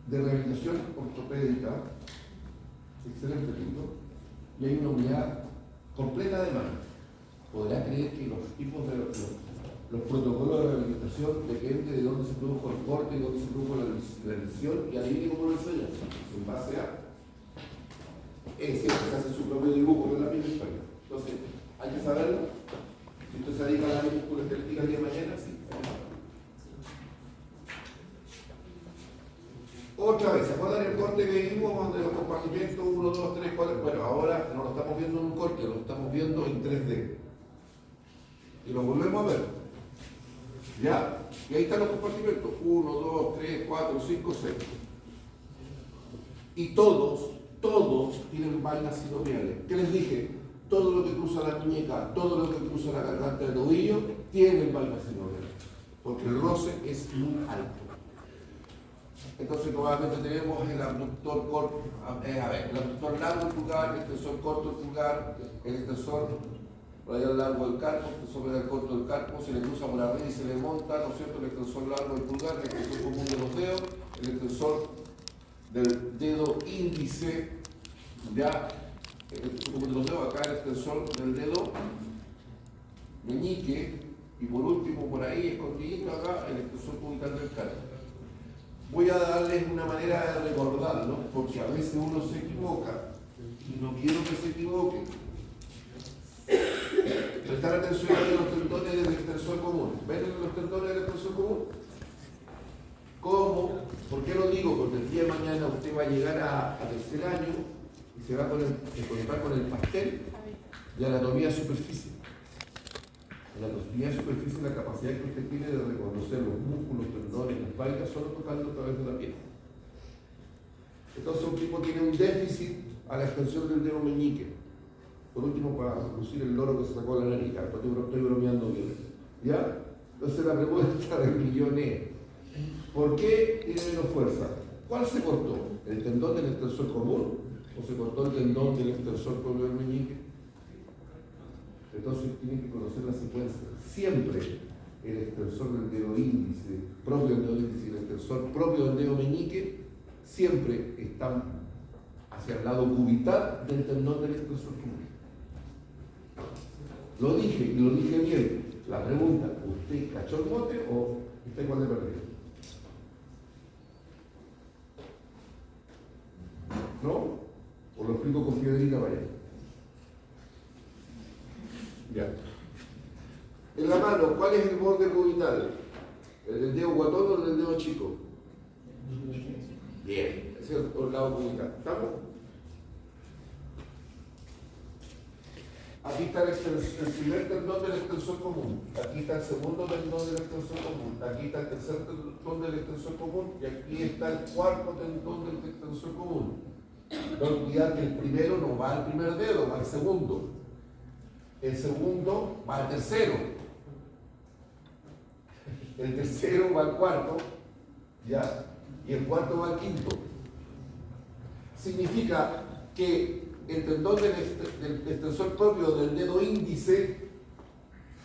de rehabilitación ortopédica, excelente libro, y hay una unidad completa de mano. Podrá creer que los tipos de los protocolos de rehabilitación dependen de dónde se produjo el corte y dónde se produjo la lesión, y adivine cómo lo enseñan, en base a. Es cierto, se hace su propio dibujo con la misma historia. Entonces, hay que saberlo. Si usted se dedica a la músculo esquelética el día de mañana, sí. otra vez, ¿se acuerdan el corte que vimos donde los compartimentos 1, 2, 3, 4? Bueno, ahora no lo estamos viendo en un corte, lo estamos viendo en 3D. Y lo volvemos a ver. ¿Ya? Y ahí están los compartimentos. 1, 2, 3, 4, 5, 6. Y todos tienen vainas sinoviales. ¿Qué les dije? Todo lo que cruza la muñeca, todo lo que cruza la garganta del tobillo, tienen vainas sinoviales. Porque el roce es muy alto. Entonces, nuevamente tenemos el abductor el abductor largo del pulgar, el extensor corto del pulgar, el extensor radial largo del carpo, el extensor radial corto del carpo, se le cruza por arriba y se le monta, ¿no es cierto?, el extensor largo del pulgar, el extensor común de los dedos, el extensor del dedo índice, ya, el extensor común de los dedos, acá el extensor del dedo meñique, y por último, por ahí, escondidito acá, el extensor cubital del carpo. Voy a darles una manera de recordarlo, porque a veces uno se equivoca y no quiero que se equivoquen. Prestar atención a los tendones del extensor común. ¿Ven los tendones del extensor común? ¿Cómo? ¿Por qué lo digo? Porque el día de mañana usted va a llegar a tercer año y se va a encontrar con el pastel de anatomía superficie. La anatomía superficie es la capacidad que usted tiene de reconocer los músculos, tendones, las vainas, solo tocando a través de la piel. Entonces un tipo tiene un déficit a la extensión del dedo meñique. Por último, para lucir el loro que se sacó de la nariz, estoy bromeando bien. ¿Ya? Entonces la pregunta del millón es, ¿por qué tiene menos fuerza? ¿Cuál se cortó? ¿El tendón del extensor común o se cortó el tendón del extensor propio del meñique? Entonces tienen que conocer la secuencia. Siempre el extensor del dedo índice, propio del dedo índice y el extensor propio del dedo meñique, siempre están hacia el lado cubital del tendón del extensor común. Lo dije y lo dije bien. La pregunta, ¿usted cachó el mote o está igual de perdido? ¿No? ¿O lo explico con piedrita para allá? Ya. En la mano, ¿cuál es el borde cubital? ¿El del dedo guatón o el del dedo chico? Bien, ese es el lado cubital. ¿Estamos? Aquí está el primer tendón del extensor común. Aquí está el segundo tendón del extensor común. Aquí está el tercer tendón del extensor común. Y aquí está el cuarto tendón del extensor común. No olvidar que el primero no va al primer dedo, va al segundo. El segundo va al tercero. El tercero va al cuarto. ¿Ya? Y el cuarto va al quinto. Significa que el tendón del extensor propio del dedo índice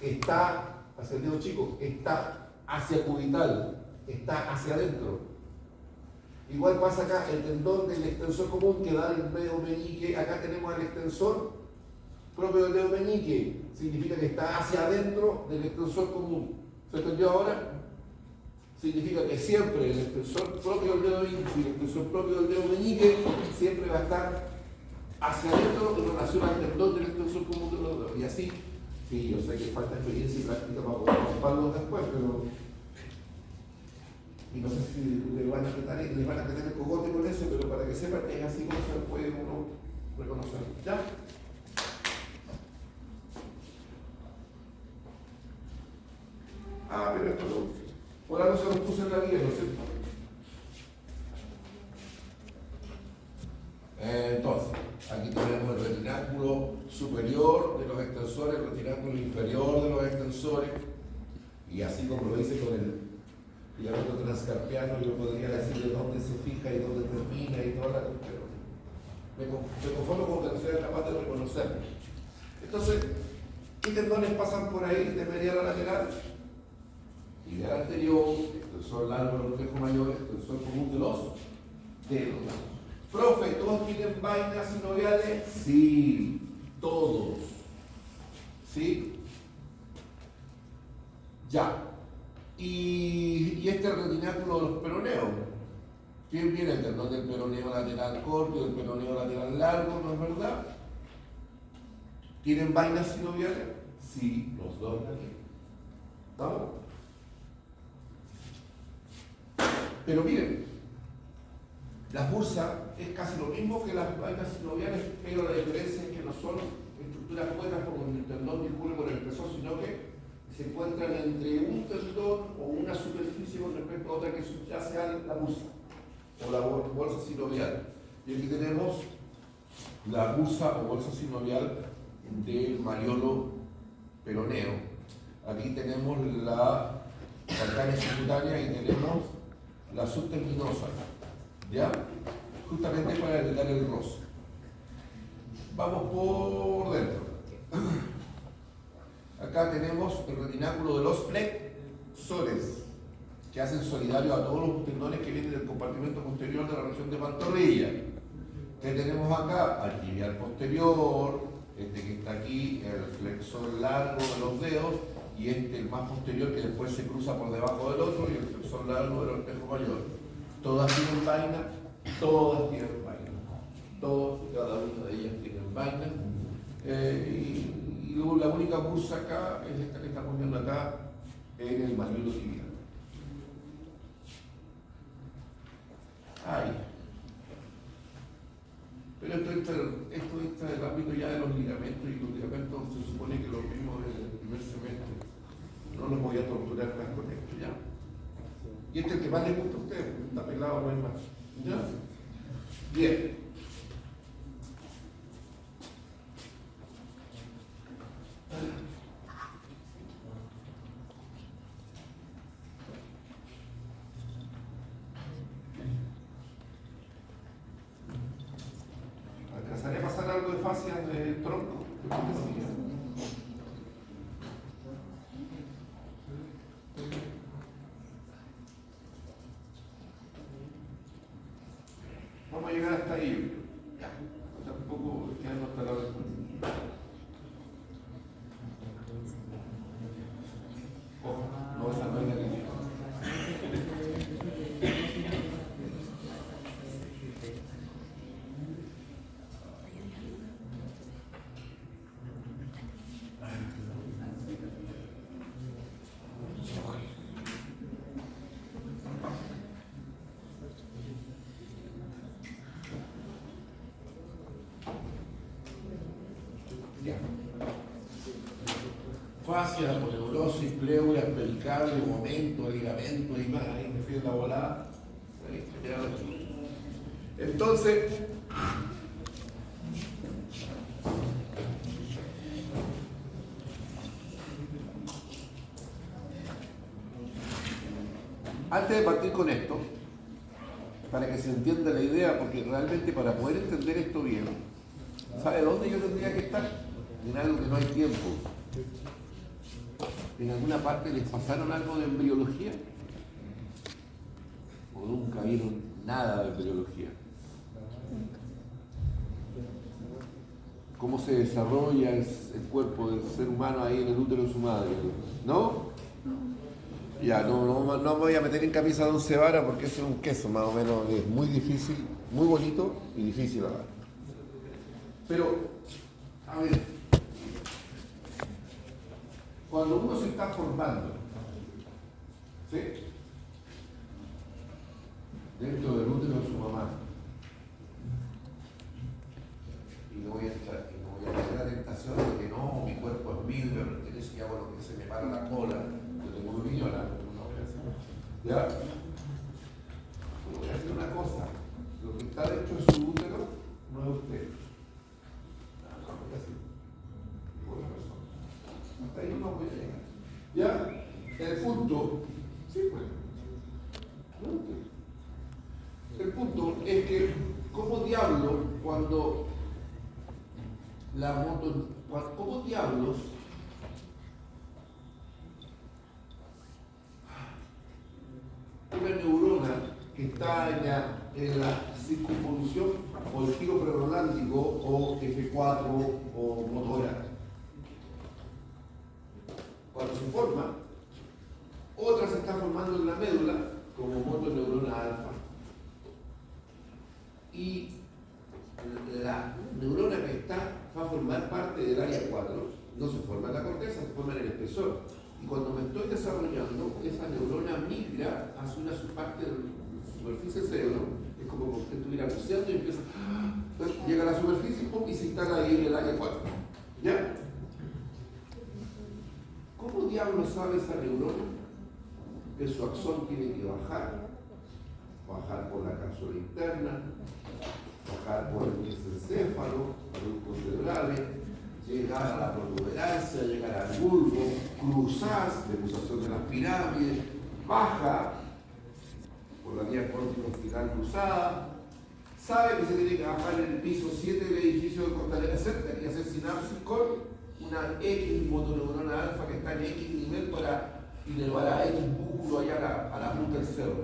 está hacia el dedo chico, está hacia cubital, está hacia adentro. Igual pasa acá, el tendón del extensor común que da el dedo meñique, acá tenemos el extensor propio del dedo meñique, significa que está hacia adentro del extensor común. ¿Se entendió ahora? Significa que siempre el extensor propio del dedo índice y el extensor propio del dedo meñique siempre va a estar hacia adentro en relación al tendón del extensor común de los dedos. Y así, sí, yo sé que falta experiencia y práctica para poder ocuparlos después, pero... Y no sé si le van a meter el cogote con eso, pero para que sepan que es así como se puede uno reconocer. ¿Ya? Ah, pero esto no... Por ahora no se lo puse en la guía, ¿no es cierto? Entonces, aquí tenemos el retináculo superior de los extensores, el retináculo inferior de los extensores, y así como lo hice con el ligamento transcarpiano, yo podría decirle dónde se fija y dónde termina y toda la cuestión. Me conformo con que sea capaz de reconocerlo. Entonces, ¿qué tendones pasan por ahí de medial a lateral? Tibial anterior, extensor largo del reflejo mayor, extensor común de los dedos. Profe, ¿todos tienen vainas sinoviales? Sí, todos. ¿Sí? Ya. Y este retináculo de los peroneos. ¿Quién viene? El tendón del peroneo lateral corto y el peroneo lateral largo, ¿no es verdad? ¿Tienen vainas sinoviales? Sí, los dos. ¿Estamos? Pero miren, La bursa es casi lo mismo que las vainas sinoviales, pero la diferencia es que no son estructuras puestas como el tendón discurre por el espesor, sino que se encuentran entre un tendón o una superficie con respecto a otra que ya sea la bursa o la bolsa sinovial. Y aquí tenemos la bursa o bolsa sinovial del mariolo peroneo. Aquí tenemos la calcánea subcutánea y tenemos la subtendinosa, ¿ya? Justamente para evitar el roce. Vamos por dentro. Acá tenemos el retináculo de los flexores, que hacen solidario a todos los tendones que vienen del compartimento posterior de la región de pantorrilla. ¿Qué tenemos acá? Al tibial posterior, este que está aquí, el flexor largo de los dedos, y este el más posterior que después se cruza por debajo del otro, y el flexor largo del ortejo mayor. Todas tienen vaina, todas tienen vaina. Todas y cada una de ellas tienen vaina. Y luego la única bursa acá es esta que estamos viendo acá en el mariolo tibial. Ay. Pero esto está en el ámbito ya de los ligamentos, y los ligamentos se supone que lo mismo desde el primer semestre. No los voy a torturar más con esto, ¿ya? Y este es el que más le gusta a ustedes, porque está pelado, no hay más. ¿Ya? Bien. ¿Alcanzaré a pasar algo de fascia de tronco? Vamos a llegar hasta ahí. Tampoco ya no estará después. Ojo, no, esa no es la línea. Fascia, aponeurosis, pleura, pedicable, momento, ligamento y más, ahí me fui en la volada. Entonces, antes de partir con esto, para que se entienda la idea, porque realmente para poder entender esto bien, ¿sabe dónde yo tendría que estar? En algo que no hay tiempo. ¿En alguna parte les pasaron algo de embriología? ¿O nunca vieron nada de embriología? ¿Cómo se desarrolla el cuerpo del ser humano ahí en el útero de su madre? ¿No? Ya, no me voy a meter en camisa de 11 varas porque eso es un queso, más o menos, es muy difícil, muy bonito y difícil a dar. Pero, a ver, cuando uno se está formando, ¿sí? Dentro del útero de su mamá, y no voy a tener la tentación de que no, mi cuerpo es mío, me pertenece y hago lo que se me para la cola, yo tengo un riñón, no voy a hacer. ¿Ya? Pero voy a hacer una cosa, lo que está dentro de su útero no es usted. No, voy a hacer. Buena persona. Hasta ahí no voy a llegar. ¿Ya? El punto, sí, pues. El punto es que, ¿cómo diablos cuando cómo diablos una neurona que está en la circunvolución o el giro prerolántico o F4 o motora, cuando se forma, otra se está formando en la médula como motoneurona alfa, y la neurona que va a formar parte del área 4 no se forma en la corteza, se forma en el espesor, y cuando me estoy desarrollando, esa neurona migra hacia una parte de la superficie del cerebro Es como que usted estuviera buceando y empieza, llega a la superficie y se instala ahí en el área 4. ¿Ya? ¿Cómo diablos sabe esa neurona que su axón tiene que bajar? Bajar por la cápsula interna, bajar por el mesencéfalo, los cerebrales, llegar a la protuberancia, llegar al bulbo, cruzar, deposición de las pirámides, baja por la vía cortico-espiral cruzada, sabe que se tiene que bajar en el piso 7 del edificio de Costanera Center y hacer sinapsis con una X motoneurona alfa que está en X nivel para inervar a X músculo allá a la punta del cerro.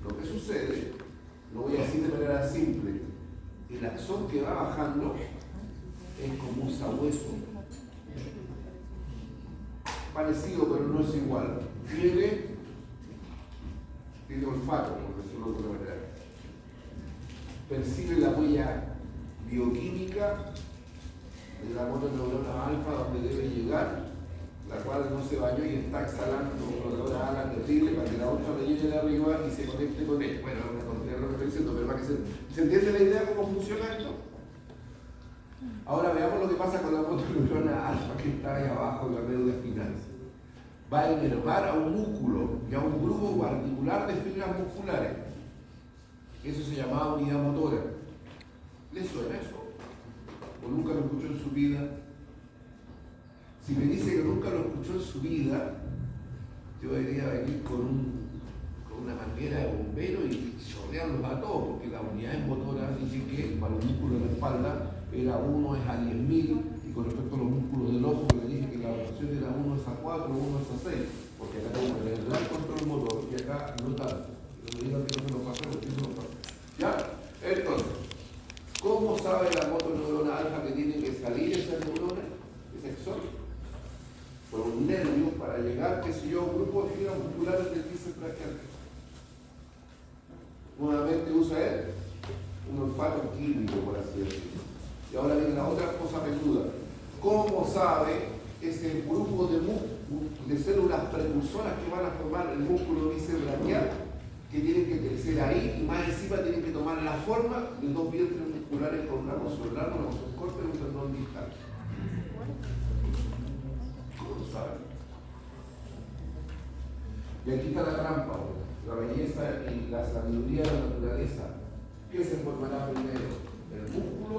Lo que sucede, lo voy a decir de manera simple, el axón que va bajando es como un sabueso. Parecido, pero no es igual. Tiene olfato, por decirlo de alguna manera. Percibe la huella bioquímica de la motoneurona alfa donde debe llegar, la cual no se bañó y está exhalando un olor a ala terrible para que la otra le llegue de arriba y se conecte con él. Bueno, es una tontería lo que estoy diciendo, pero para que se entiende la idea de cómo funciona esto. Ahora veamos lo que pasa con la motoneurona alfa que está ahí abajo en la médula espinal. Va a inervar a un músculo y a un grupo particular de fibras musculares. Eso se llamaba unidad motora. ¿Le suena eso? ¿O nunca lo escuchó en su vida? Si me dice que nunca lo escuchó en su vida, yo debería venir con una manguera de bombero y chorrearlos a todos, porque las unidades motoras dicen que para un músculo de la espalda era 1 es a 10.000, y con respecto a los músculos del ojo, le dije que la rotación era 1 es a 4, 1 es a 6, porque acá tengo que el control motor y acá no tanto. Yo me digo que no se lo pasa, porque eso no pasa. ¿Ya? Entonces, ¿cómo sabe la motoneurona alfa que tiene que salir esa neurona, ese axón? Por un nervio para llegar, qué sé yo, a un grupo de fibras musculares del bíceps braquial. Nuevamente usa él un olfato químico, por así decirlo. Y ahora viene la otra cosa peluda. ¿Cómo sabe ese grupo de células precursoras que van a formar el músculo bíceps braquial, que tienen que crecer ahí y más encima tienen que tomar la forma de dos vientres musculares con una moción larga, una moción corta y un tendón distal? ¿Cómo lo saben? Y aquí está la trampa ahora. La belleza y la sabiduría de la naturaleza. ¿Qué se formará primero? ¿El músculo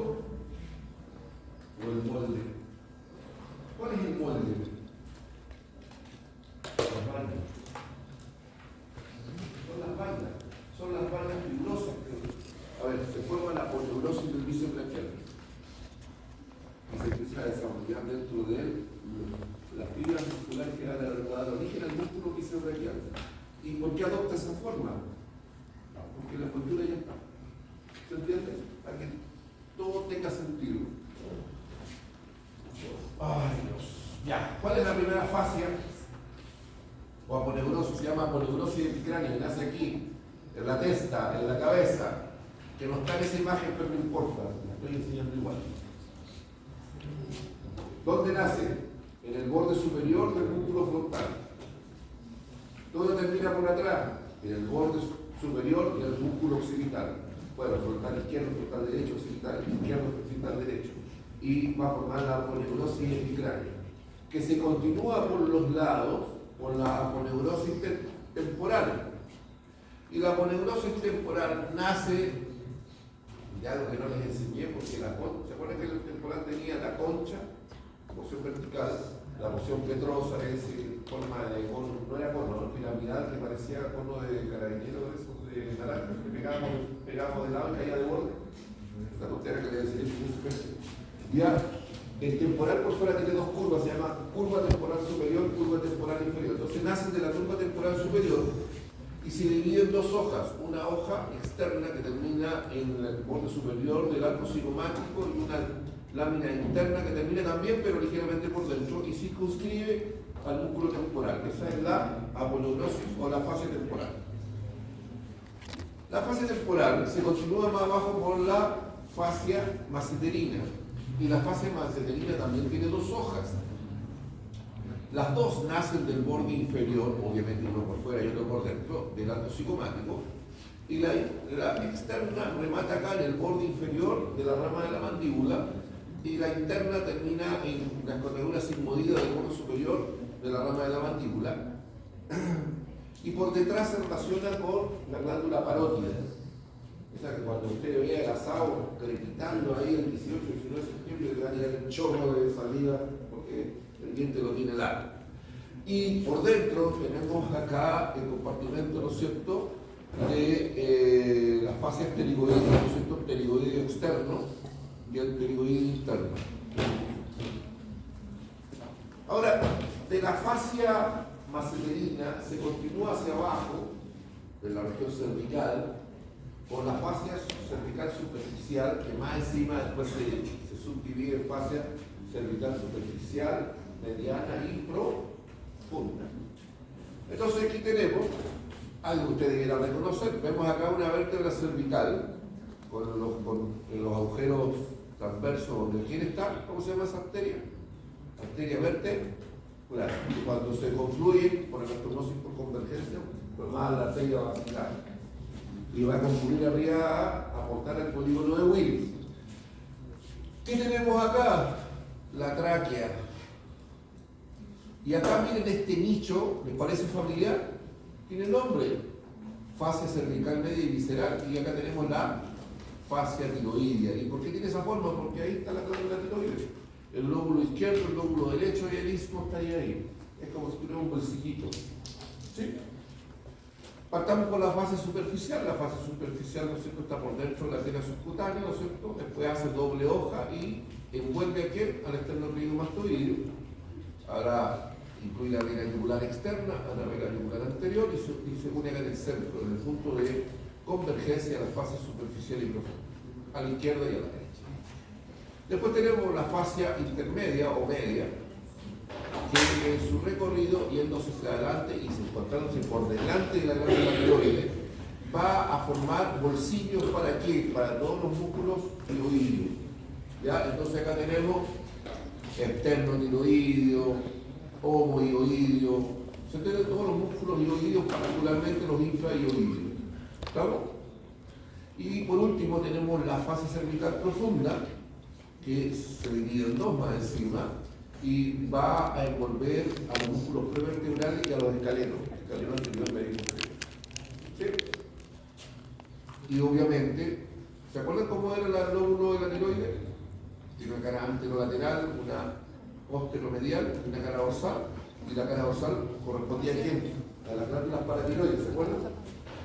o el molde? ¿Cuál es el molde? Las vainas. Son las vainas fibrosas. A ver, se forma la aponeurosis del bíceps braquial. Y se empieza a desarrollar dentro de él las fibras musculares que dan origen al músculo bíceps braquial. ¿Y por qué adopta esa forma? Porque la estructura ya está. ¿Se entiende? Para que todo tenga sentido. Ay, Dios. Ya. ¿Cuál es la primera fascia? O aponeurosis, se llama aponeurosis epicráneo, nace aquí, en la testa, en la cabeza, que no está en esa imagen, pero no importa, la estoy enseñando igual. ¿Dónde nace? En el borde superior del músculo frontal. ¿Dónde termina por atrás? En el borde superior del músculo occipital. Bueno, frontal izquierdo, frontal derecho, occipital izquierdo, occipital derecho. Y va a formar la aponeurosis epicránea, que se continúa por los lados por la aponeurosis temporal. Y la aponeurosis temporal nace, ya lo que no les enseñé, porque la concha, ¿se acuerdan que el temporal tenía la concha, porción vertical, la porción petrosa, es en forma de cono, no era cono, piramidal, que parecía cono de carabinero, de esos de naranja, que pegábamos de lado y caía de borde? La tontera que le enseñé, ya. El temporal por fuera tiene dos curvas, se llama curva temporal superior, curva temporal inferior. Entonces nacen de la curva temporal superior y se divide en dos hojas. Una hoja externa que termina en el borde superior del arco cigomático y una lámina interna que termina también, pero ligeramente por dentro, y circunscribe al músculo temporal. Esa es la aponeurosis o la fase temporal. La fase temporal se continúa más abajo por la fascia masseterina. Y la fase masseterina también tiene dos hojas. Las dos nacen del borde inferior, obviamente uno por fuera y otro por dentro, del arco cigomático, y la externa remata acá en el borde inferior de la rama de la mandíbula y la interna termina en la escotadura sigmoidea del borde superior de la rama de la mandíbula y por detrás se relaciona con la glándula parótida. Esa que cuando usted vea el asado crepitando ahí el 18 y 19 de septiembre le va a llegar el chorro de salida porque el diente lo tiene largo. Y por dentro tenemos acá el compartimento, ¿no es cierto?, de la fascia pterigoidea, ¿no es cierto?, pterigoideo externo y el pterigoideo interno. Ahora, de la fascia maceterina se continúa hacia abajo, de la región cervical, con la fascia cervical superficial, que más encima después se subdivide en fascia cervical superficial, mediana y profunda. Entonces aquí tenemos algo que usted debiera reconocer. Vemos acá una vértebra cervical con los agujeros transversos donde quiere estar. ¿Cómo se llama esa arteria? Arteria vertebral. Y cuando se confluyen por anastomosis por convergencia, pues más la arteria vascular. Y va a concluir arriba a aportar al polígono de Willis. ¿Qué tenemos acá? La tráquea. Y acá miren este nicho, ¿les parece familiar? Tiene nombre, fascia cervical media y visceral, y acá tenemos la fascia tiroidea. ¿Y por qué tiene esa forma? Porque ahí está la glándula tiroides. El lóbulo izquierdo, el lóbulo derecho y el istmo está ahí. Es como si tuviera un bolsillito. ¿Sí? Partamos con la fase superficial. La fase superficial, ¿no es cierto?, está por dentro de la tela subcutánea, ¿no es cierto? Después hace doble hoja y envuelve aquí al esternocleidomastoideo. Ahora incluye la vena yugular externa, a la vena yugular anterior y se une acá en el centro, en el punto de convergencia de la fase superficial y profunda, a la izquierda y a la derecha. Después tenemos la fascia intermedia o media, que en su recorrido, yéndose hacia adelante y encontrándose por delante de la glándula tiroides, va a formar bolsillos ¿para qué? Para todos los músculos tiroideos. ¿Ya? Entonces acá tenemos externo-tiroideo, homoioideo, se tienen todos los músculos ioideos, particularmente los infraioideos. ¿Estamos? Y por último tenemos la fase cervical profunda, que se divide en dos más encima, y va a envolver a los músculos prevertebrales y a los escalenos anterior, medio y superior. ¿Sí? Y obviamente, ¿se acuerdan cómo era el lóbulo de la tiroides? Tiene una cara anterolateral, una posteromedial, una cara dorsal, y la cara dorsal correspondía a quién? A las glándulas paratiroides, ¿se acuerdan?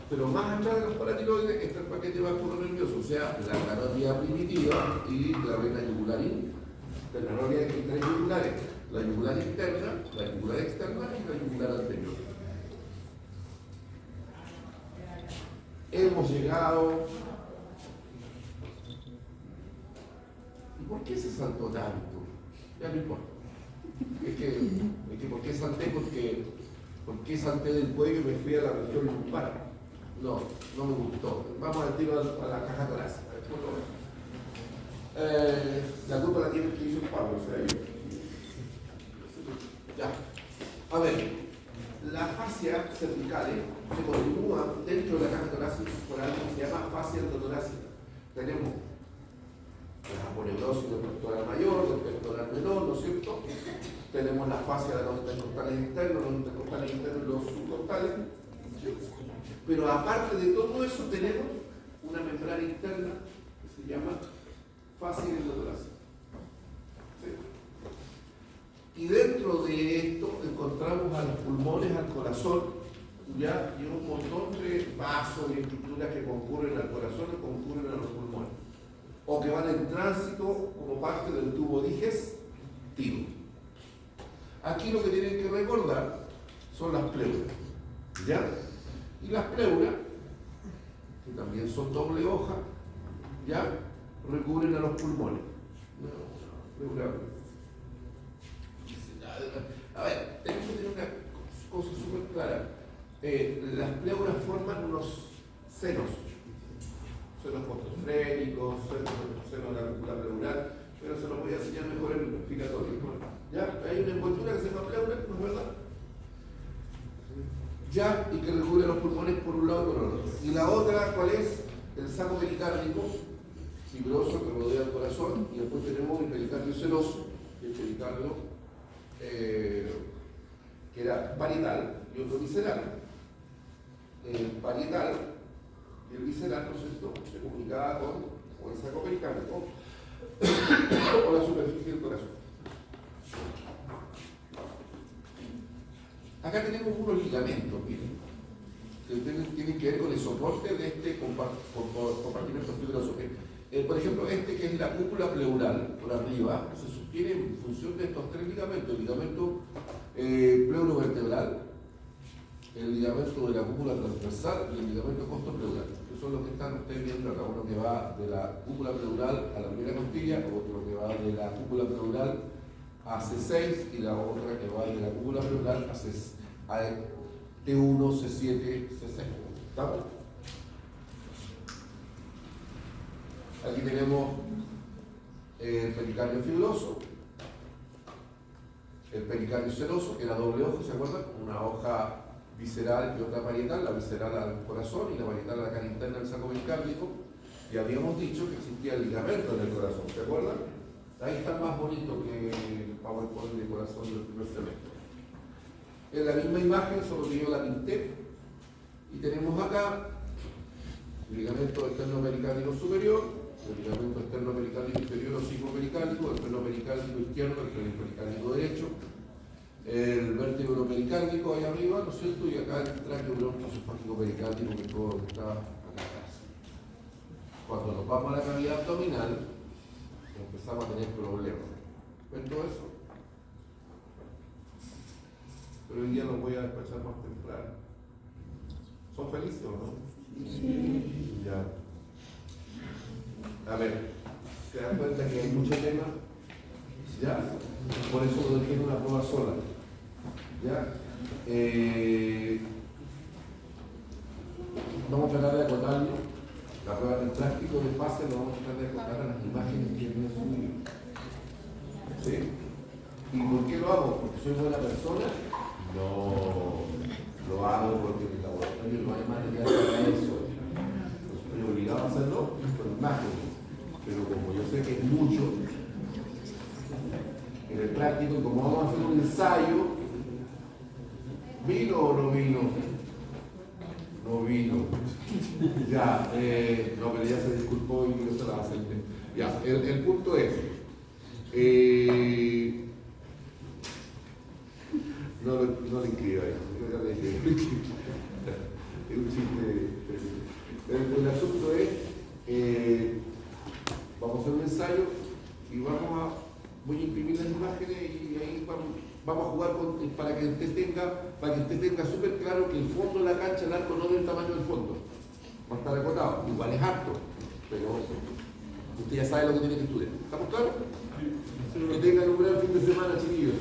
Pero más allá de los paratiroides está el paquete vascular nervioso, o sea, la carótida primitiva y la vena yugular interna. No había tres yugulares, la yugular interna, la yugular externa y la yugular anterior. Hemos llegado. ¿Y por qué se saltó tanto? Ya no importa. Es que ¿por qué salté? Porque salté del cuello y me fui a la región lumbar. No me gustó. Vamos al tiro a la caja torácica. La culpa la tiene que hizo Pablo, o sea, yo. Ya. A ver, la fascia cervical se continúa dentro de la caja torácica por algo que se llama fascia endotorácica. Tenemos la aponeurosis del pectoral mayor, del pectoral menor, ¿no es cierto? Tenemos la fascia de los intercostales internos, los intercostales internos y los subcostales. Pero aparte de todo eso tenemos una membrana interna que se llama fascia endotorácica. ¿Sí? Y dentro de esto encontramos a los pulmones, al corazón, ¿ya? Y un montón de vasos y estructuras que concurren al corazón y concurren a los pulmones, o que van en tránsito como parte del tubo digestivo. Aquí lo que tienen que recordar son las pleuras, ¿ya? Y las pleuras, que también son doble hoja, ¿ya? Recubren a los pulmones. A ver, tenemos que tener una cosa súper clara. Las pleuras forman unos senos postofrénicos, senos de la cúpula pleural, pero se los voy a enseñar mejor en el respiratorio. ¿Ya? Hay una envoltura que se llama pleura, ¿no es verdad? ya, y que recubre los pulmones por un lado y por otro. Y la otra, ¿cuál es? El saco pericárdico fibroso que rodea el corazón, y después tenemos el pericardio seroso, y el pericardio que era parietal y otro visceral. El parietal y el visceral, ¿no es cierto?, se comunicaba con el saco pericárdico o la superficie del corazón. Acá tenemos unos ligamentos, miren, que tienen que ver con el soporte de este compartimento fibroso. Por ejemplo, este que es la cúpula pleural, por arriba, se sostiene en función de estos tres ligamentos: el ligamento pleurovertebral, el ligamento de la cúpula transversal y el ligamento costopleural, que son los que están ustedes viendo acá, uno que va de la cúpula pleural a la primera costilla, otro que va de la cúpula pleural a C6 y la otra que va de la cúpula pleural a T1, C7, C6. ¿Estamos? Aquí tenemos el pericardio fibroso, el pericardio seroso, que era doble hoja, ¿se acuerdan? Una hoja visceral y otra parietal, la visceral al corazón y la parietal a la cara interna del saco pericárdico. Y habíamos dicho que existía el ligamento en el corazón, ¿se acuerdan? Ahí está más bonito que el PowerPoint de corazón del primer semestre. En la misma imagen, solo que yo la pinté, y tenemos acá el ligamento externo pericárdico superior, el ligamento externo pericárdico inferior o ciclopericárdico, el freno pericárdico izquierdo, el freno pericárdico derecho, el vértebro pericárdico ahí arriba, ¿no es cierto? Y acá el tráqueo broncoesofágico pericárdico, que todo está acá atrás. Cuando nos vamos a la cavidad abdominal, empezamos a tener problemas. ¿Ven todo eso? Pero hoy día los voy a despachar más temprano. ¿Son felices o no? Sí. Ya. A ver, ¿se dan cuenta que hay mucho tema? ¿Ya? Por eso no tiene una prueba sola. ¿Ya? Vamos a tratar de acotarlo. La prueba del plástico de fase lo vamos a tratar de acotar a las imágenes que vienen subidas. ¿Sí? ¿Y por qué lo hago? ¿Porque soy buena persona? No, lo hago porque en el laboratorio no hay material para eso. Estoy obligado a hacerlo con imágenes. Pero como yo sé que es mucho, en el práctico, como vamos a hacer un ensayo, ¿vino o no vino? No vino. Ya, no, pero ya se disculpó y no se la acepté. Ya, el punto es, no le inscriba ahí, yo ya le dije, es un chiste. El asunto es, vamos a hacer un ensayo y voy a imprimir las imágenes y ahí vamos a jugar para que usted tenga súper claro que el fondo de la cancha, el arco no es del tamaño del fondo, va a estar acotado, igual es harto, pero usted ya sabe lo que tiene que estudiar. ¿Estamos claros? Que tengan un gran fin de semana, chiquillos.